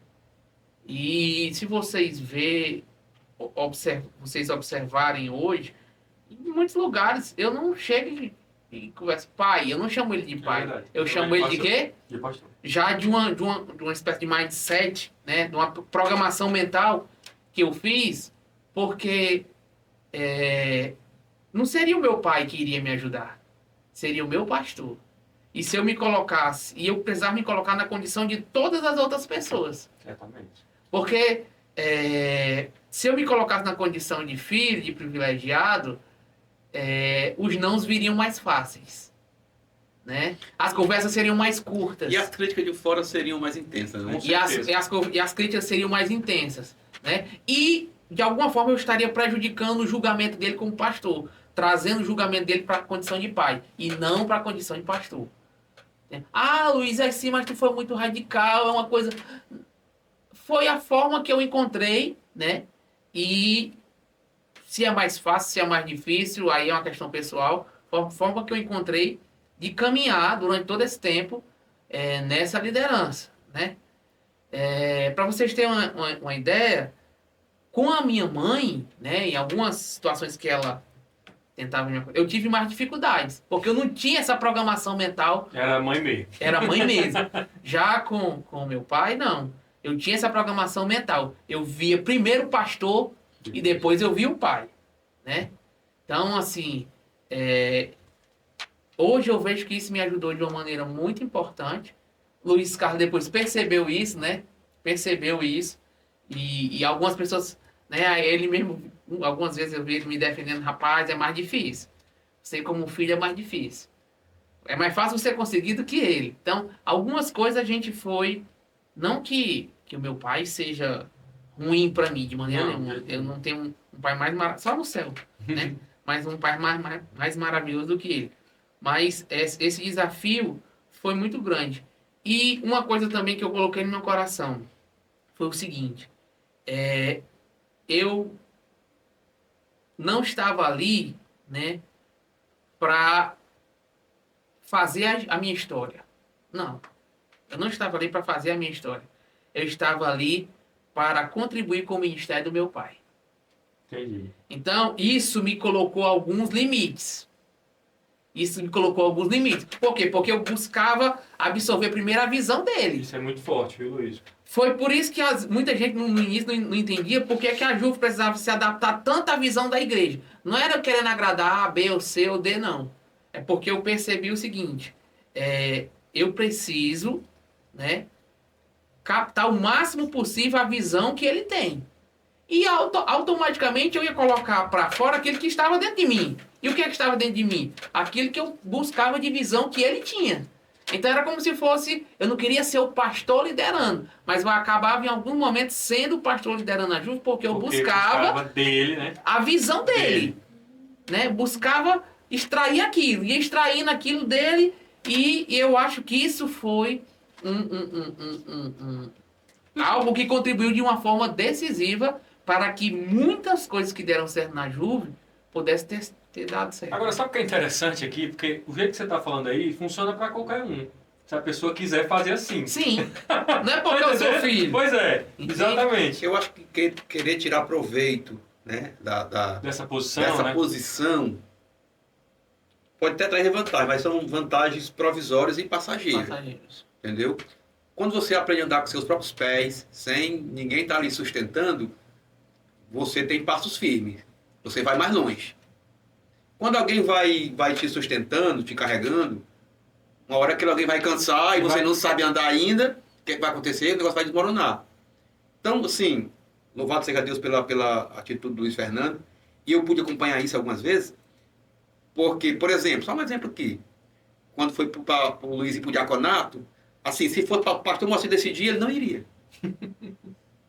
E se vocês verem vocês observarem hoje, em muitos lugares eu não chego e converso, pai, eu não chamo ele de pai. verdade. Eu chamo ele de quê? De pastor. Já de uma espécie de mindset, né? De uma programação mental que eu fiz, porque não seria o meu pai que iria me ajudar, seria o meu pastor. E se eu me colocasse, e eu precisava me colocar na condição de todas as outras pessoas. Certamente. Porque se eu me colocasse na condição de filho, de privilegiado, os nãos viriam mais fáceis. Né? As conversas seriam mais curtas. E as críticas de fora seriam mais intensas, né? E as críticas seriam mais intensas. Né? E, de alguma forma, eu estaria prejudicando o julgamento dele como pastor. Trazendo o julgamento dele para a condição de pai. E não para a condição de pastor. Ah, Luiz, assim, mas tu foi muito radical. É uma coisa... Foi a forma que eu encontrei, né? E se é mais fácil, se é mais difícil, aí é uma questão pessoal. Foi a forma que eu encontrei de caminhar durante todo esse tempo nessa liderança, né? Para vocês terem uma ideia, com a minha mãe, né, em algumas situações que ela tentava eu tive mais dificuldades, porque eu não tinha essa programação mental. Era mãe mesmo. Era mãe mesmo. Já com meu pai, não. Eu tinha essa programação mental. Eu via primeiro o pastor e depois eu via o pai, né? Então, assim, hoje eu vejo que isso me ajudou de uma maneira muito importante. Luiz Carlos depois percebeu isso, né? Percebeu isso. E algumas pessoas, né? Ele mesmo, algumas vezes eu vi ele me defendendo, rapaz, é mais difícil. Você como filho é mais difícil. É mais fácil você conseguir do que ele. Então, algumas coisas a gente foi... Não que o meu pai seja ruim para mim, de maneira nenhuma. Eu não tenho um pai mais maravilhoso, só no céu, né? Mas um pai mais maravilhoso do que ele. Mas esse desafio foi muito grande. E uma coisa também que eu coloquei no meu coração foi o seguinte. Eu não estava ali, né, para fazer a minha história. Não. Eu não estava ali para fazer a minha história. Eu estava ali para contribuir com o ministério do meu pai. Entendi. Então, isso me colocou alguns limites. Por quê? Porque eu buscava absorver primeiro a visão dele. Isso é muito forte, viu, Luiz? Foi por isso que muita gente no início não entendia porque é que a Juve precisava se adaptar tanto à visão da igreja. Não era eu querendo agradar A, B, ou C, ou D, não. É porque eu percebi o seguinte. Eu preciso, né, captar o máximo possível a visão que ele tem. E automaticamente eu ia colocar para fora aquilo que estava dentro de mim. E o que é que estava dentro de mim? Aquilo que eu buscava de visão que ele tinha. Então era como se fosse... Eu não queria ser o pastor liderando, mas eu acabava em algum momento sendo o pastor liderando a Juve porque eu buscava dele, né? a visão dele. Né? Buscava extrair aquilo. Ia extraindo aquilo dele e eu acho que isso foi algo que contribuiu de uma forma decisiva para que muitas coisas que deram certo na Juve pudessem ter dado certo. Agora, sabe o que é interessante aqui? Porque o jeito que você está falando aí funciona para qualquer um. Se a pessoa quiser fazer assim. Sim. Não é porque eu sou filho. Pois é, exatamente. Eu acho que querer tirar proveito, né, Dessa posição, né? posição pode até trazer vantagem, mas são vantagens provisórias e passageiras. Entendeu? Quando você aprende a andar com seus próprios pés, sem ninguém estar ali sustentando, você tem passos firmes. Você vai mais longe. Quando alguém vai te sustentando, te carregando, uma hora que alguém vai cansar e você não sabe andar ainda, o que vai acontecer? O negócio vai desmoronar. Então, assim, louvado seja Deus pela atitude do Luiz Fernando, e eu pude acompanhar isso algumas vezes, porque, por exemplo, só um exemplo aqui, quando foi para o Luiz ir para o diaconato, assim, se fosse para o pastor Moacir decidir, ele não iria.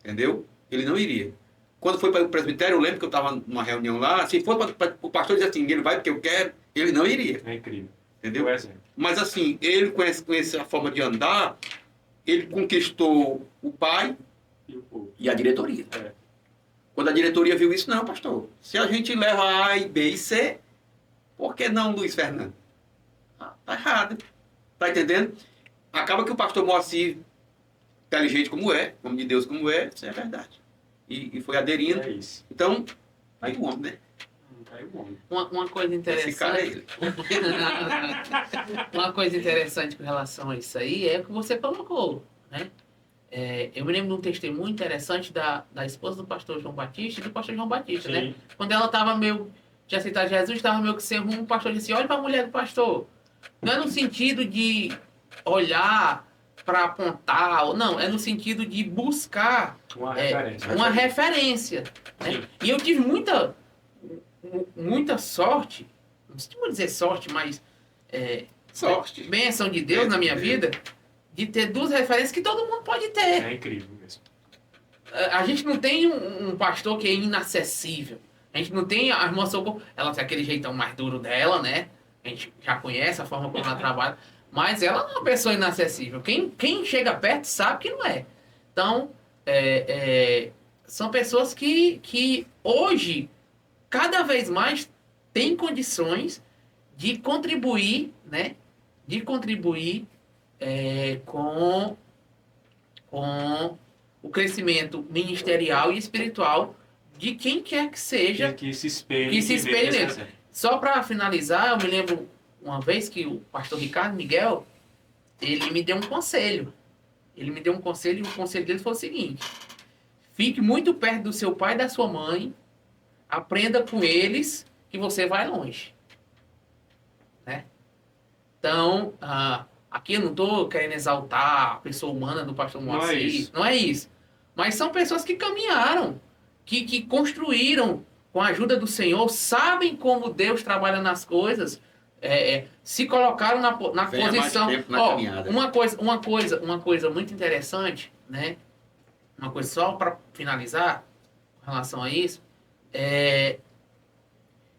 Entendeu? Ele não iria. Quando foi para o presbitério, eu lembro que eu estava numa reunião lá, se for para o pastor dizer assim, ele vai porque eu quero, ele não iria. É incrível. Entendeu? Mas assim, ele com essa forma de andar, ele conquistou o pai e a diretoria. Quando a diretoria viu isso, não, pastor, se a gente leva A e B e C, por que não Luiz Fernando? Tá errado. Tá entendendo? Acaba que o pastor Moacir, inteligente como é, homem de Deus como é, isso é verdade. e foi aderindo. É isso. Então, aí o homem, né? Aí o homem. Uma coisa Esse cara é interessante. ele. Uma coisa interessante com relação a isso aí é o que você colocou, né? Eu me lembro de um testemunho interessante da esposa do pastor João Batista e do pastor João Batista, né? Sim. Quando ela estava meio de aceitar Jesus, estava meio que sem rumo, o pastor disse: olha para a mulher do pastor. Não é no sentido de olhar para apontar, não, é no sentido de buscar Uma referência. uma referência. Né? Sim. E eu tive muita sorte, não sei como dizer sorte, mas Sorte. bênção de Deus na minha vida, de ter duas referências que todo mundo pode ter. É incrível mesmo. A gente não tem um pastor que é inacessível. A gente não tem a irmã Socorro, ela tem aquele jeitão mais duro dela, né? A gente já conhece a forma como ela trabalha, mas ela não é uma pessoa inacessível. Quem chega perto sabe que não é. Então, são pessoas que hoje, cada vez mais, têm condições de contribuir, né? De contribuir com o crescimento ministerial e espiritual de quem quer que seja. Que se espelhe. Que se veja espelhe esse nele. exemplo. Só para finalizar, eu me lembro uma vez que o pastor Ricardo Miguel, ele me deu um conselho. Ele me deu um conselho e o conselho dele foi o seguinte: fique muito perto do seu pai e da sua mãe, aprenda com eles que você vai longe. Né? Então, aqui eu não estou querendo exaltar a pessoa humana do pastor Não é Moacir, isso. não é isso. Mas são pessoas que caminharam, que construíram com a ajuda do Senhor, sabem como Deus trabalha nas coisas, se colocaram na Venha mais posição. tempo na Ó, caminhada. uma coisa muito interessante, né? Uma coisa só para finalizar com relação a isso,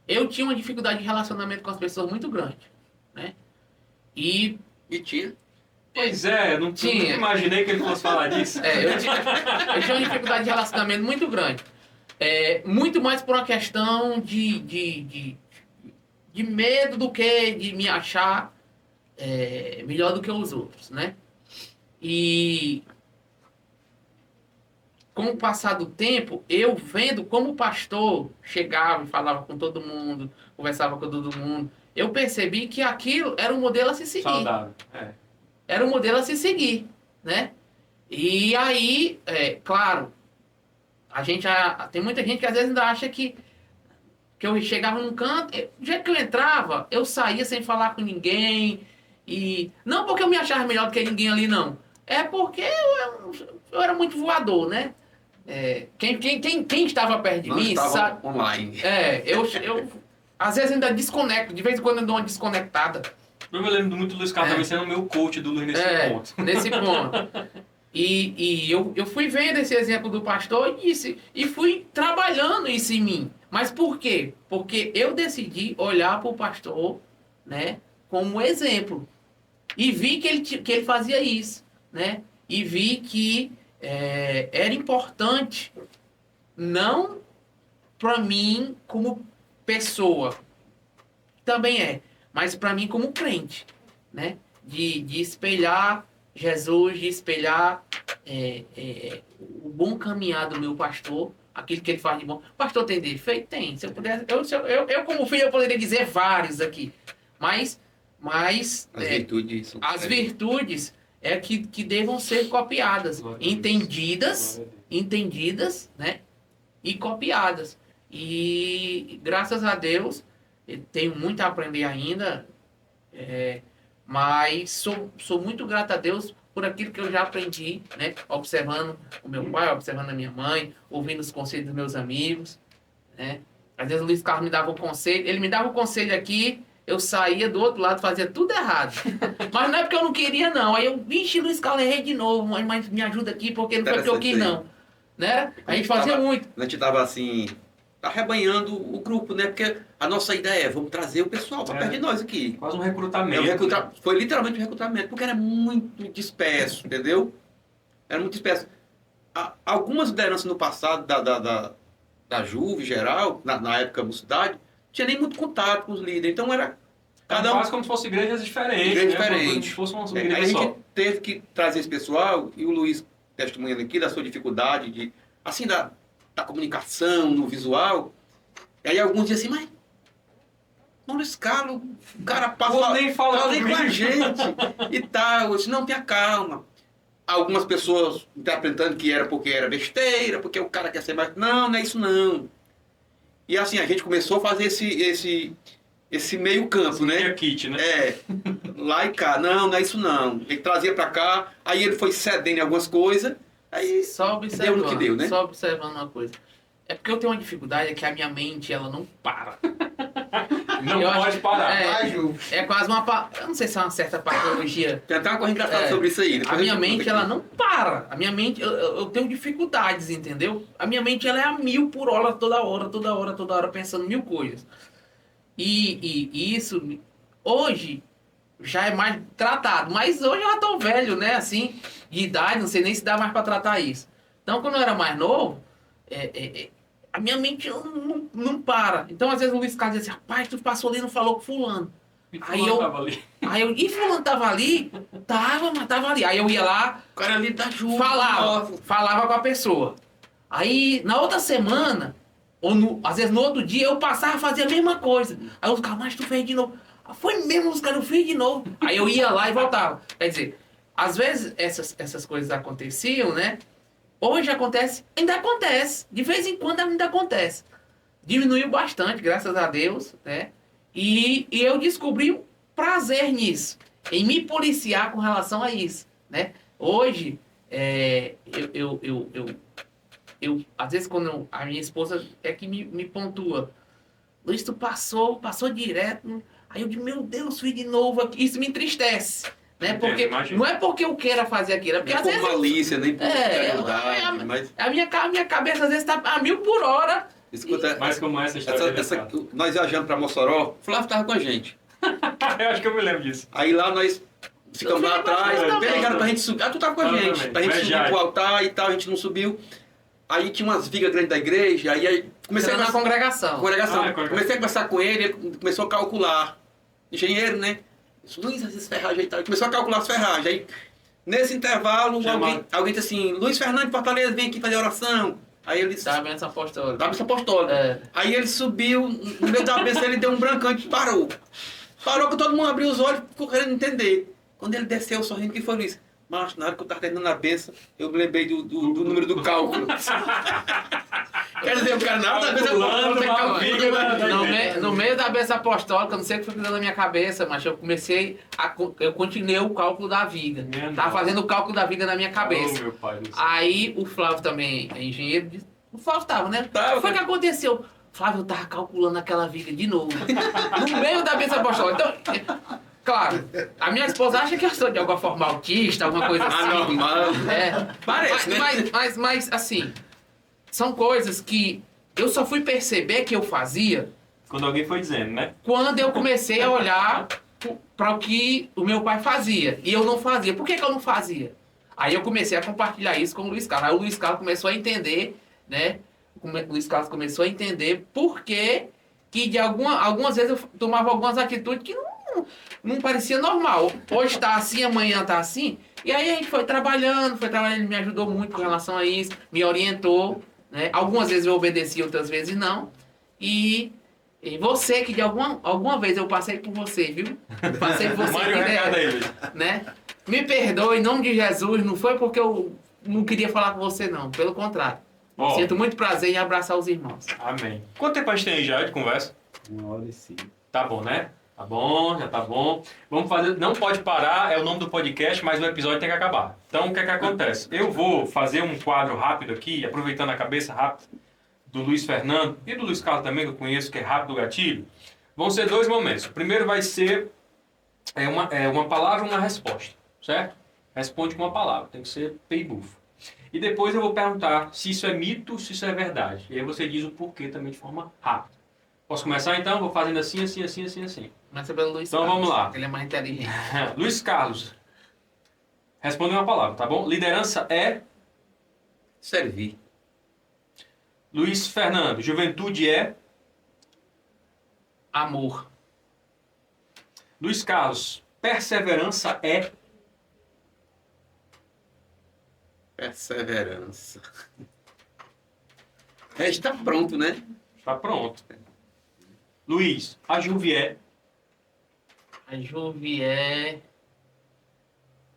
eu tinha uma dificuldade de relacionamento com as pessoas muito grande, né? E E tinha. Pois é, eu não Tinha. imaginei que ele fosse falar disso. eu tinha uma dificuldade de relacionamento muito grande. Muito mais por uma questão de medo do que de me achar melhor do que os outros, né? E com o passar do tempo, eu vendo como o pastor chegava e falava com todo mundo, conversava com todo mundo, eu percebi que aquilo era um modelo a se seguir. Saudável. Era um modelo a se seguir, né? E aí, claro, tem muita gente que às vezes ainda acha que eu chegava num canto, do jeito que eu entrava, eu saía sem falar com ninguém, e não porque eu me achava melhor do que ninguém ali, não. É porque eu era muito voador, né? Quem estava perto de Não mim, estava sabe? online. Eu às vezes ainda desconecto, de vez em quando eu dou uma desconectada. Eu me lembro muito do Luiz Carlos também sendo o meu coach do Luiz nesse ponto. Nesse ponto. E eu fui vendo esse exemplo do pastor e fui trabalhando isso em mim. Mas por quê? Porque eu decidi olhar para o pastor, né, como exemplo. E vi que ele fazia isso, né? E vi que era importante, não para mim como pessoa, também mas para mim como crente, né? De espelhar Jesus, de espelhar o bom caminhar do meu pastor, aquilo que ele faz de bom. O pastor tem defeito? Tem. Se eu pudesse, eu como filho, eu poderia dizer vários aqui. Mas As virtudes. as virtudes que devam ser copiadas, Glória a Deus. entendidas, Glória a Deus. entendidas, né? E copiadas. E graças a Deus, eu tenho muito a aprender ainda, mas sou muito grato a Deus por aquilo que eu já aprendi, né? Observando o meu pai, observando a minha mãe, ouvindo os conselhos dos meus amigos, né? Às vezes o Luiz Carlos me dava um conselho, ele me dava um conselho aqui, eu saía do outro lado, fazia tudo errado. Mas não é porque eu não queria, não. Aí eu, vixe, Luiz Carlos, errei de novo, mas me ajuda aqui, porque não foi porque eu quis, não. Né? A gente fazia muito. A gente estava assim, arrebanhando o grupo, né? Porque a nossa ideia vamos trazer o pessoal para perto de nós aqui. Quase um recrutamento. Foi literalmente um recrutamento, porque era muito disperso, entendeu? Era muito disperso. Algumas lideranças no passado da Juve geral, na época da cidade, não tinha nem muito contato com os líderes. Então era cada um Quase como se fossem igrejas diferentes. igreja né? diferente. Como se fosse uma Aí igreja a só. gente teve que trazer esse pessoal, e o Luiz testemunhando aqui da sua dificuldade de, assim, da comunicação, no visual. E aí alguns dizem assim, mas Maurício Carlos, o cara passa Nem fala falei com a comigo. gente e tal. Eu disse, não, tenha calma. Algumas pessoas interpretando que era porque era besteira, porque o cara quer ser mais... Não, não é isso não. E assim, a gente começou a fazer esse meio campo, né? Meia kit, né? É, lá e cá. Não, não é isso não. Ele trazia pra cá, aí ele foi cedendo em algumas coisas, aí Só observando, deu no que deu, né? só observando uma coisa. É porque eu tenho uma dificuldade, é que a minha mente, ela não para. Não Eu pode acho- parar. é. Vai, Ju. É quase uma... Eu não sei se é uma certa patologia. Tem até uma coisa engraçada É. sobre isso aí. A depois minha gente conta mente, aqui. ela não para. A minha mente, eu tenho dificuldades, entendeu? A minha mente, ela é a 1000 por hora, toda hora, pensando 1000 coisas. E isso, hoje, já é mais tratado. Mas hoje eu já tô velho, né? Assim, de idade, não sei nem se dá mais pra tratar isso. Então, quando eu era mais novo, a minha mente não para. Então, às vezes o Luiz Carlos dizia assim, rapaz, tu passou ali e não falou com fulano. E Aí fulano eu- tava ali. Aí eu, e fulano tava ali? Mas tava ali. Aí eu ia lá, O cara ali tá junto. falava com a pessoa. Aí, na outra semana, às vezes no outro dia, eu passava e fazia a mesma coisa. Aí os caras, mas tu fez de novo. Ah, foi mesmo, os caras, eu fiz de novo. Aí eu ia lá e voltava. Quer dizer, às vezes essas coisas aconteciam, né? Hoje acontece, ainda acontece. De vez em quando ainda acontece. Diminuiu bastante, graças a Deus, né? E eu descobri um prazer nisso, em me policiar com relação a isso, né? Hoje, às vezes quando a minha esposa é que me pontua, Luiz, tu passou direto, aí eu digo, meu Deus, fui de novo aqui, isso me entristece, né? Entendo, Porque imagino. não é porque eu queira fazer aquilo, é porque Nem às por vezes eu- malícia, nem por É, mas a minha cabeça às vezes tá a 1000 por hora. escuta, Mas como essa história nós viajando pra Mossoró, o Flávio tava com a gente. Eu acho que eu me lembro disso. Aí lá nós ficamos lá Eu fui atrás, com você bem ligado também. pra gente subir. Ah, tu tava com a Eu gente, também. pra gente Mas subir já. pro altar e tal, a gente não subiu. Aí tinha umas vigas grandes da igreja, aí comecei Era a na congregação. congregação. Ah, é congregação. Comecei a conversar com ele começou a calcular. Engenheiro, né? Disse, Luiz, essas ferragens aí, tal. Ele começou a calcular as ferragens. Aí, nesse intervalo, Chama- alguém disse assim, Luiz Fernando de Fortaleza, vem aqui fazer oração. Aí ele disse, Da bênção apostólica. dá bênção apostólica. É. Aí ele subiu, no meio da bênção ele deu um brancante e parou. Parou que todo mundo abriu os olhos, ficou querendo entender. Quando ele desceu sorrindo, que foi isso? Mas na hora que eu estava terminando a bênção, eu me lembrei do número do cálculo. Quer dizer, o cara nada da bênção Calculando apostólica, uma calcula, viga né? da- No meio da bênção apostólica, não sei o que foi que deu na minha cabeça, mas eu comecei eu continuei o cálculo da viga. Minha Tava nossa. fazendo o cálculo da viga na minha Oh, cabeça. meu pai do céu. Aí o Flávio também é engenheiro. O Flávio tava, né? Tava. O que foi que aconteceu? Flávio, eu tava calculando aquela viga de novo. No meio da bênção apostólica. Então, claro, a minha esposa acha que eu sou de alguma forma autista, alguma coisa assim. Anormal. É. Parece, né? Mas, assim, são coisas que eu só fui perceber que eu fazia Quando alguém foi dizendo, né? quando eu comecei a olhar para o que o meu pai fazia. E eu não fazia. Por que eu não fazia? Aí eu comecei a compartilhar isso com o Luiz Carlos. Aí o Luiz Carlos começou a entender, né? O Luiz Carlos começou a entender por que de algumas vezes eu tomava algumas atitudes que não parecia normal. Hoje tá assim, amanhã tá assim. E aí a gente foi trabalhando, ele me ajudou muito com relação a isso, me orientou, né? Algumas vezes eu obedeci, outras vezes não. E você, que de alguma vez eu passei por você, viu? Passei por você, Mande um recado aí, Luiz. né? Me perdoe em nome de Jesus, não foi porque eu não queria falar com você, não. Pelo contrário. Ó, Sinto muito prazer em abraçar os irmãos. amém. Quanto tempo a gente tem aí já de conversa? 1h05. Tá bom, né? Tá bom, já tá bom. Vamos fazer. Não pode parar, é o nome do podcast, mas o episódio tem que acabar. Então, o que é que acontece? Eu vou fazer um quadro rápido aqui, aproveitando a cabeça rápida do Luiz Fernando e do Luiz Carlos também, que eu conheço, que é rápido o gatilho. Vão ser 2 momentos. O primeiro vai ser uma palavra e uma resposta, certo? Responde com uma palavra, tem que ser peibufo. E depois eu vou perguntar se isso é mito, se isso é verdade. E aí você diz o porquê também de forma rápida. Posso começar então? Vou fazendo assim. Começa pelo Luiz Então, Carlos. vamos lá. Ele é mais inteligente. Luiz Carlos, responde uma palavra, tá bom? Liderança é... Servir. Luiz Fernando, juventude é... Amor. Luiz Carlos, perseverança é... Perseverança. É, está pronto, né? Está pronto. Luiz, a Juve é... A Juve é...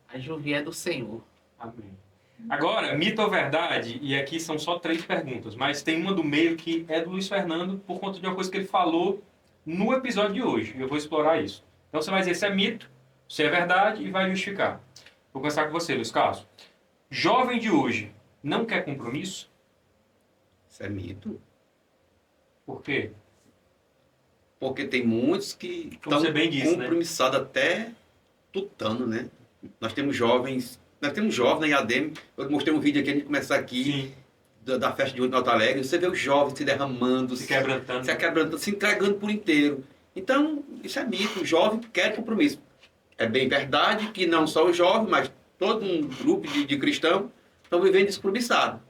A Juve é do Senhor. Amém. Agora, mito ou verdade, e aqui são só 3 perguntas, mas tem uma do meio que é do Luiz Fernando por conta de uma coisa que ele falou no episódio de hoje. Eu vou explorar isso. Então você vai dizer se é mito, se é verdade e vai justificar. Vou começar com você, Luiz Carlos. Jovem de hoje não quer compromisso? Isso é mito. Por quê? Porque tem muitos que Como estão você bem disse, né? compromissados até tutano, né? Nós temos jovens na IADEM. Eu mostrei um vídeo aqui antes de começar aqui Sim, da festa de hoje em Alto Alegre. Você vê os jovens se derramando, se quebrantando. se entregando por inteiro. Então, isso é mito. O jovem quer compromisso. É bem verdade que não só os jovens, mas todo um grupo de cristãos estão vivendo descompromissado.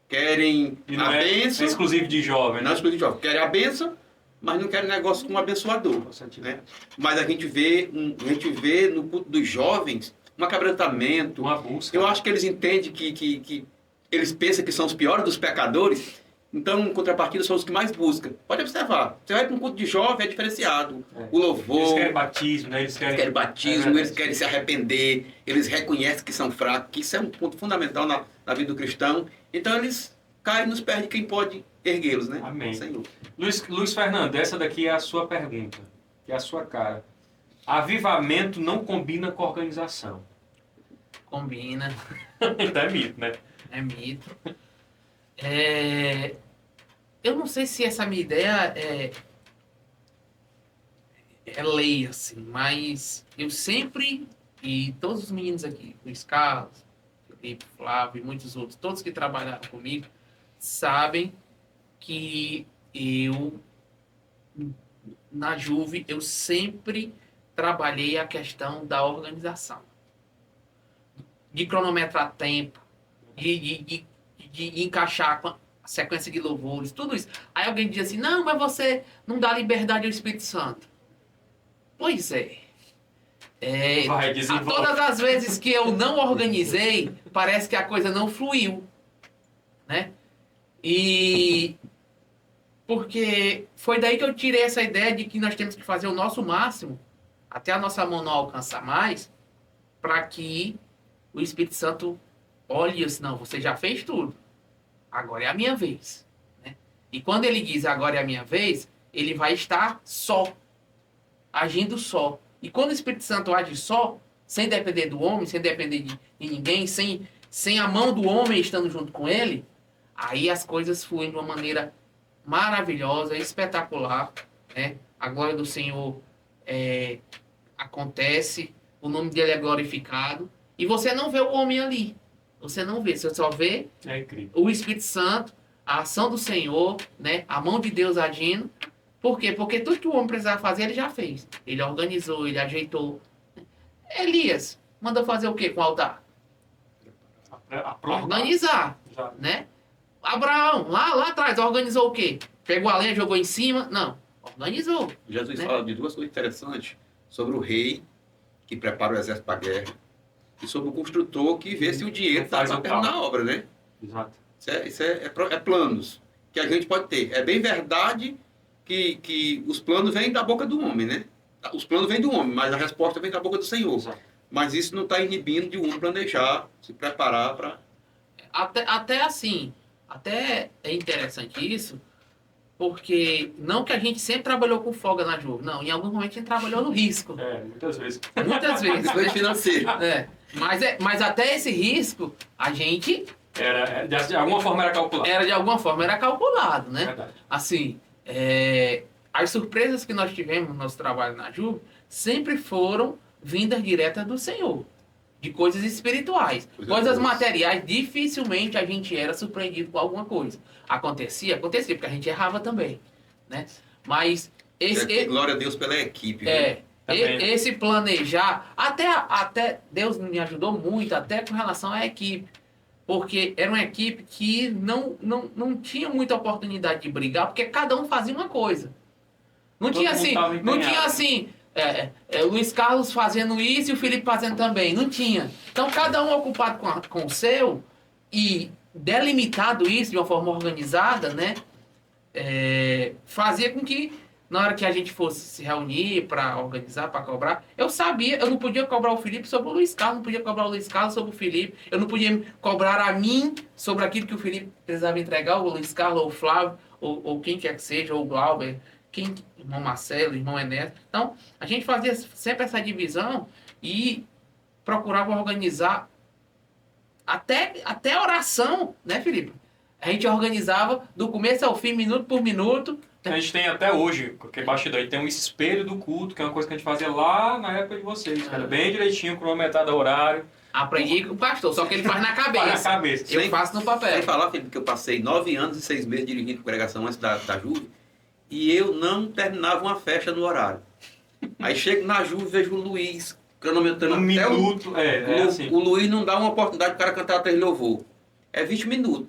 Querem E não a é bênção, exclusivo de jovem, não né? exclusivo de jovem. Querem a bênção, mas não querem negócio com um abençoador. Né? Mas a gente vê no culto dos jovens um quebrantamento. Uma busca. Eu acho que eles entendem que eles pensam que são os piores dos pecadores, então, em contrapartida, são os que mais buscam. Pode observar. Você vai para um culto de jovem, é diferenciado. É. O louvor, Eles querem batismo, né? Eles querem batismo, eles querem se arrepender, eles reconhecem que são fracos, que isso é um ponto fundamental na vida do cristão. Então, eles caem nos pés de quem pode erguê-los, né? Amém. Senhor. Luiz Fernando, essa daqui é a sua pergunta, que é a sua cara. Avivamento não combina com organização. Combina. Então é mito, né? É mito. Eu não sei se essa minha ideia é lei, assim, mas eu sempre, e todos os meninos aqui, Luiz Carlos, Felipe, Flávio e muitos outros, todos que trabalharam comigo, sabem que eu, na Juve, eu sempre trabalhei a questão da organização. De cronometrar tempo, de encaixar a sequência de louvores, tudo isso. Aí alguém diz assim, não, mas você não dá liberdade ao Espírito Santo. Pois é. Vai, desenvolve. Todas as vezes que eu não organizei, parece que a coisa não fluiu. Né? E porque foi daí que eu tirei essa ideia de que nós temos que fazer o nosso máximo, até a nossa mão não alcançar mais, para que o Espírito Santo olhe e diz, não, você já fez tudo. Agora é a minha vez. Né? E quando ele diz agora é a minha vez, ele vai estar só. Agindo só. E quando o Espírito Santo age só, sem depender do homem, sem depender de ninguém, sem a mão do homem estando junto com ele, aí as coisas fluem de uma maneira maravilhosa, espetacular. Né? A glória do Senhor acontece, o nome dele é glorificado. E você não vê o homem ali. Você não vê, você só vê o Espírito Santo, a ação do Senhor, né? A mão de Deus agindo. Por quê? Porque tudo que o homem precisava fazer, ele já fez. Ele organizou, ele ajeitou. Elias mandou fazer o quê com o altar? Organizar, né? Abraão, lá atrás, organizou o quê? Pegou a lenha, jogou em cima? Não, organizou. Jesus né? fala de duas coisas interessantes. Sobre o rei, que prepara o exército para a guerra, e sobre o construtor que vê se o dinheiro está Faz o terminar a cálculo. obra, né? Exato. Isso é planos que a gente pode ter. É bem verdade que os planos vêm da boca do homem, né? Os planos vêm do homem, mas a resposta vem da boca do Senhor. Exato. Mas isso não está inibindo de um homem planejar, se preparar para... Até assim, até é interessante isso, porque não que a gente sempre trabalhou com folga na Juve, não, em algum momento a gente trabalhou no risco. Muitas vezes. Muitas vezes. Isso financeiro. Mas até esse risco, a gente De alguma forma era calculado. de alguma forma era calculado, né? Verdade. Assim, as surpresas que nós tivemos no nosso trabalho na Juve sempre foram vindas diretas do Senhor. De coisas espirituais. Coisas materiais, dificilmente a gente era surpreendido com alguma coisa. Acontecia, porque a gente errava também. Né? Mas Glória a Deus pela equipe. Viu? Também. esse planejar, até Deus me ajudou muito, até com relação à equipe. Porque era uma equipe que não tinha muita oportunidade de brigar, porque cada um fazia uma coisa. Não Todo tinha mundo assim, tava não empenhado. tinha assim, o Luiz Carlos fazendo isso e o Felipe fazendo também. Não tinha. Então cada um ocupado com o seu, e delimitado isso de uma forma organizada, né? Fazia com que, na hora que a gente fosse se reunir para organizar, para cobrar, eu sabia, eu não podia cobrar o Felipe sobre o Luiz Carlos, não podia cobrar o Luiz Carlos sobre o Felipe, eu não podia cobrar a mim sobre aquilo que o Felipe precisava entregar, o Luiz Carlos, ou o Flávio, ou quem quer que seja, ou o Glauber, irmão Marcelo, irmão Enéas. Então, a gente fazia sempre essa divisão e procurava organizar até a oração, né, Felipe? A gente organizava do começo ao fim, minuto por minuto. A gente tem até hoje, que bastidor, tem um espelho do culto, que é uma coisa que a gente fazia lá na época de vocês, cara, bem direitinho, cronometrado o horário. Aprendi com o pastor, só que ele faz na cabeça. Faz na cabeça. Eu faço no papel. Sem falar, Felipe, que eu passei 9 anos e 6 meses dirigindo congregação antes da Juve, e eu não terminava uma festa no horário. Aí chego na Juve e vejo o Luiz cronometrando Um até minuto, assim. o Luiz não dá uma oportunidade para o cara cantar 3 louvor. É 20 minutos.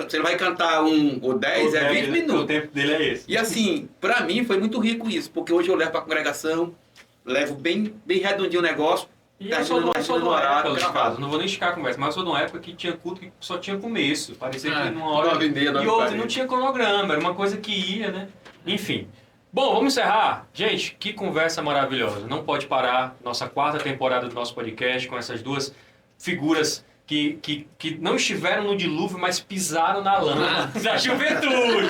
Se ele vai cantar 1 ou 10, é 20 minutos. O tempo dele é esse. E assim, para mim foi muito rico isso, porque hoje eu levo para a congregação, levo bem redondinho o negócio. E eu sou de uma época, Luiz Carlos, não vou nem esticar a conversa, mas eu sou de uma época que tinha culto que só tinha começo. Parecia que numa hora... 9h30, E outra, não tinha cronograma, era uma coisa que ia, né? Enfim. Bom, vamos encerrar. Gente, que conversa maravilhosa. Não pode parar. Nossa 4ª temporada do nosso podcast com essas duas figuras que não estiveram no dilúvio, mas pisaram na lama da juventude,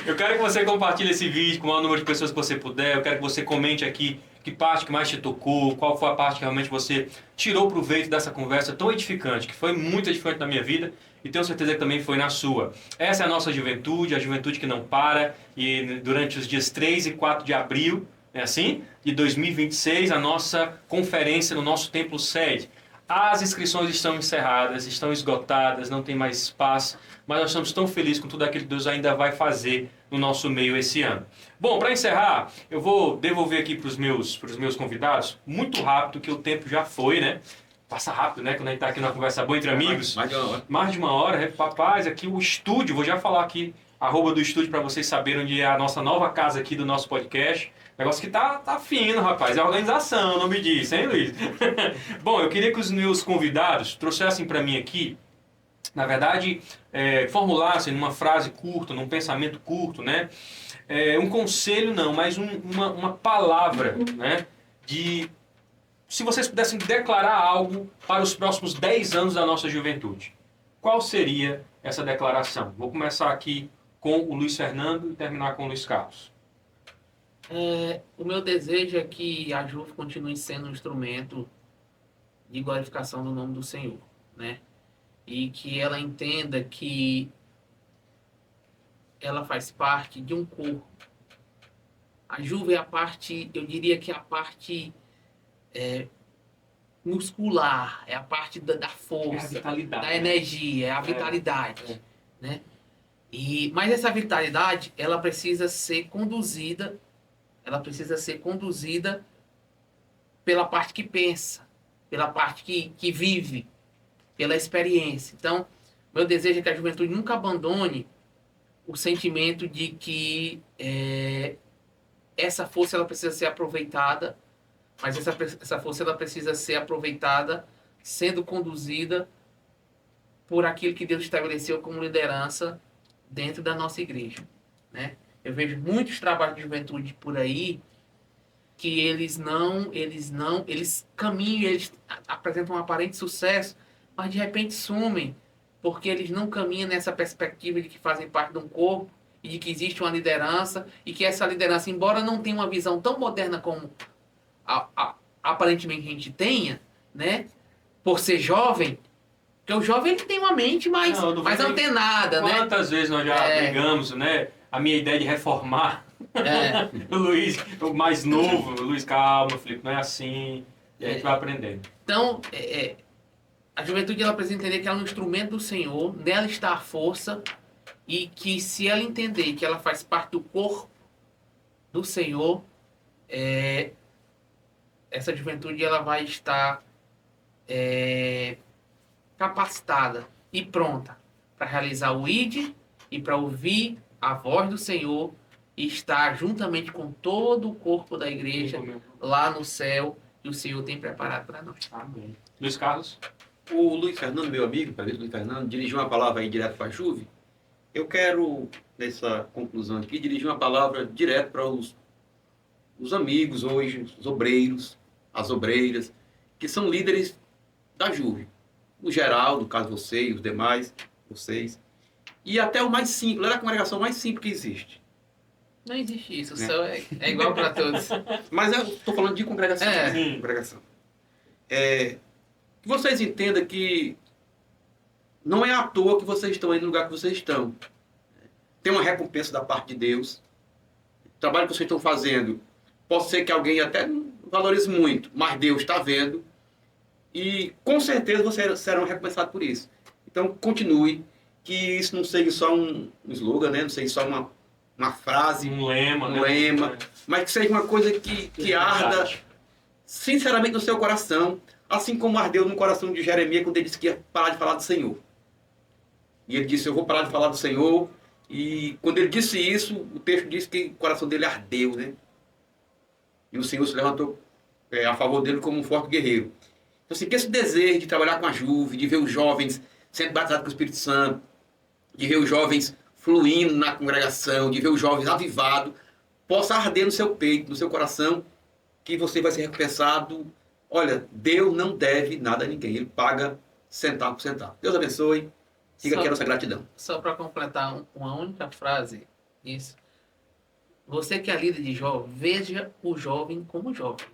Eu quero que você compartilhe esse vídeo com o maior número de pessoas que você puder. Eu quero que você comente aqui que parte que mais te tocou, qual foi a parte que realmente você tirou proveito dessa conversa tão edificante, que foi muito edificante na minha vida e tenho certeza que também foi na sua. Essa é a nossa juventude, a juventude que não para, e durante os dias 3 e 4 de abril, é assim, de 2026, a nossa conferência no nosso templo sede. As inscrições estão encerradas, estão esgotadas, não tem mais espaço, mas nós estamos tão felizes com tudo aquilo que Deus ainda vai fazer no nosso meio esse ano. Bom, para encerrar, eu vou devolver aqui para os meus convidados, muito rápido, que o tempo já foi, né? Passa rápido, né? Quando a gente está aqui numa conversa boa entre amigos. Mais de uma hora. Mais de uma hora. Rapaz, aqui o estúdio, vou já falar aqui, @do estúdio, para vocês saberem onde é a nossa nova casa aqui do nosso podcast. Negócio que tá fino, rapaz. É organização, o nome disso, hein, Luiz? Bom, eu queria que os meus convidados trouxessem para mim aqui, na verdade, formulassem numa frase curta, num pensamento curto, né? Um conselho não, mas uma palavra, né? Se vocês pudessem declarar algo para os próximos 10 anos da nossa juventude, qual seria essa declaração? Vou começar aqui com o Luiz Fernando e terminar com o Luiz Carlos. O meu desejo é que a Juve continue sendo um instrumento de glorificação do nome do Senhor, né? E que ela entenda que ela faz parte de um corpo. A Juve é a parte, eu diria que é a parte muscular, é a parte da força, a vitalidade, da energia, é a vitalidade, né? Mas essa vitalidade, ela precisa ser conduzida pela parte que pensa, pela parte que vive, pela experiência. Então, meu desejo é que a juventude nunca abandone o sentimento de que essa força ela precisa ser aproveitada, mas essa força ela precisa ser aproveitada sendo conduzida por aquilo que Deus estabeleceu como liderança dentro da nossa igreja, né? Eu vejo muitos trabalhos de juventude por aí que eles caminham, eles apresentam um aparente sucesso, mas de repente sumem, porque eles não caminham nessa perspectiva de que fazem parte de um corpo e de que existe uma liderança e que essa liderança, embora não tenha uma visão tão moderna como aparentemente a gente tenha, né, por ser jovem, porque o jovem ele tem uma mente mais antenada, né? Quantas vezes nós já brigamos, né? A minha ideia de reformar. O Luiz, o mais novo, o Luiz, calma, Felipe, não é assim. E a gente vai aprendendo. Então, a juventude ela precisa entender que ela é um instrumento do Senhor, nela está a força, e que se ela entender que ela faz parte do corpo do Senhor, essa juventude ela vai estar capacitada e pronta para realizar o ID e para ouvir a voz do Senhor e estar juntamente com todo o corpo da igreja lá no céu que o Senhor tem preparado para nós. Amém. Luiz Carlos? O Luiz Fernando, meu amigo, prefeito Luiz Fernando, dirigiu uma palavra aí direto para a Juve. Eu quero, nessa conclusão aqui, dirigir uma palavra direto para os amigos hoje, os obreiros, as obreiras, que são líderes da Juve. No geral, no caso você e os demais, vocês. E até o mais simples, ela é a congregação mais simples que existe. Não existe isso, o céu é igual para todos. Mas eu estou falando de congregação. É. Né? Congregação. Que vocês entendam que não é à toa que vocês estão aí no lugar que vocês estão. Tem uma recompensa da parte de Deus. O trabalho que vocês estão fazendo, pode ser que alguém até não valorize muito, mas Deus está vendo. E com certeza vocês serão recompensados por isso. Então continue, que isso não seja só um slogan, né? Não seja só uma frase, Um lema, né? mas que seja uma coisa que arda sinceramente no seu coração, assim como ardeu no coração de Jeremias quando ele disse que ia parar de falar do Senhor. E ele disse, eu vou parar de falar do Senhor. E quando ele disse isso, o texto diz que o coração dele ardeu, né? E o Senhor se levantou a favor dele como um forte guerreiro. Então, assim, que esse desejo de trabalhar com a Juve, de ver os jovens sendo batizados com o Espírito Santo, de ver os jovens fluindo na congregação, de ver os jovens avivados, possa arder no seu peito, no seu coração, que você vai ser recompensado. Olha, Deus não deve nada a ninguém, Ele paga centavo por centavo. Deus abençoe, fica aqui a nossa gratidão. Só para completar uma única frase, isso. Você que é líder de jovem, veja o jovem como jovem.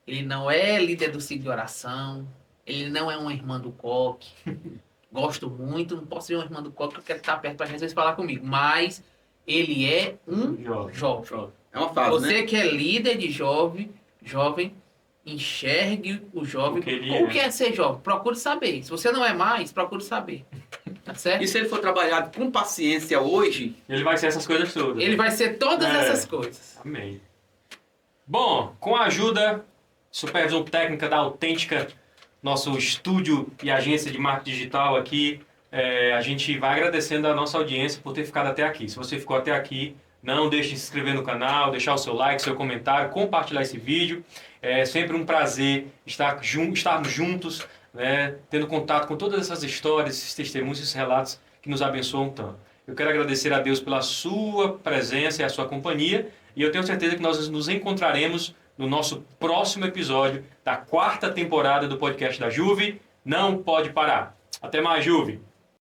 Ele não é líder do ciclo de oração, ele não é uma irmã do coque. Gosto muito, não posso ser uma irmã do coque, eu quero estar perto para Jesus falar comigo. Mas ele é um jovem. É uma fase, Você né? que é líder de jovem, enxergue o jovem. O que é ser jovem? Procure saber. Se você não é mais, procure saber. Tá certo? E se ele for trabalhado com paciência hoje, Ele vai ser essas coisas todas. Ele vai ser todas essas coisas. Amém. Bom, com a ajuda, supervisão técnica da Autêntica, nosso estúdio e agência de marketing digital aqui, a gente vai agradecendo a nossa audiência por ter ficado até aqui. Se você ficou até aqui, não deixe de se inscrever no canal, deixar o seu like, seu comentário, compartilhar esse vídeo. É sempre um prazer estarmos juntos, né, tendo contato com todas essas histórias, esses testemunhos, esses relatos que nos abençoam tanto. Eu quero agradecer a Deus pela sua presença e a sua companhia, e eu tenho certeza que nós nos encontraremos no nosso próximo episódio da 4ª temporada do podcast da Juve. Não pode parar. Até mais, Juve!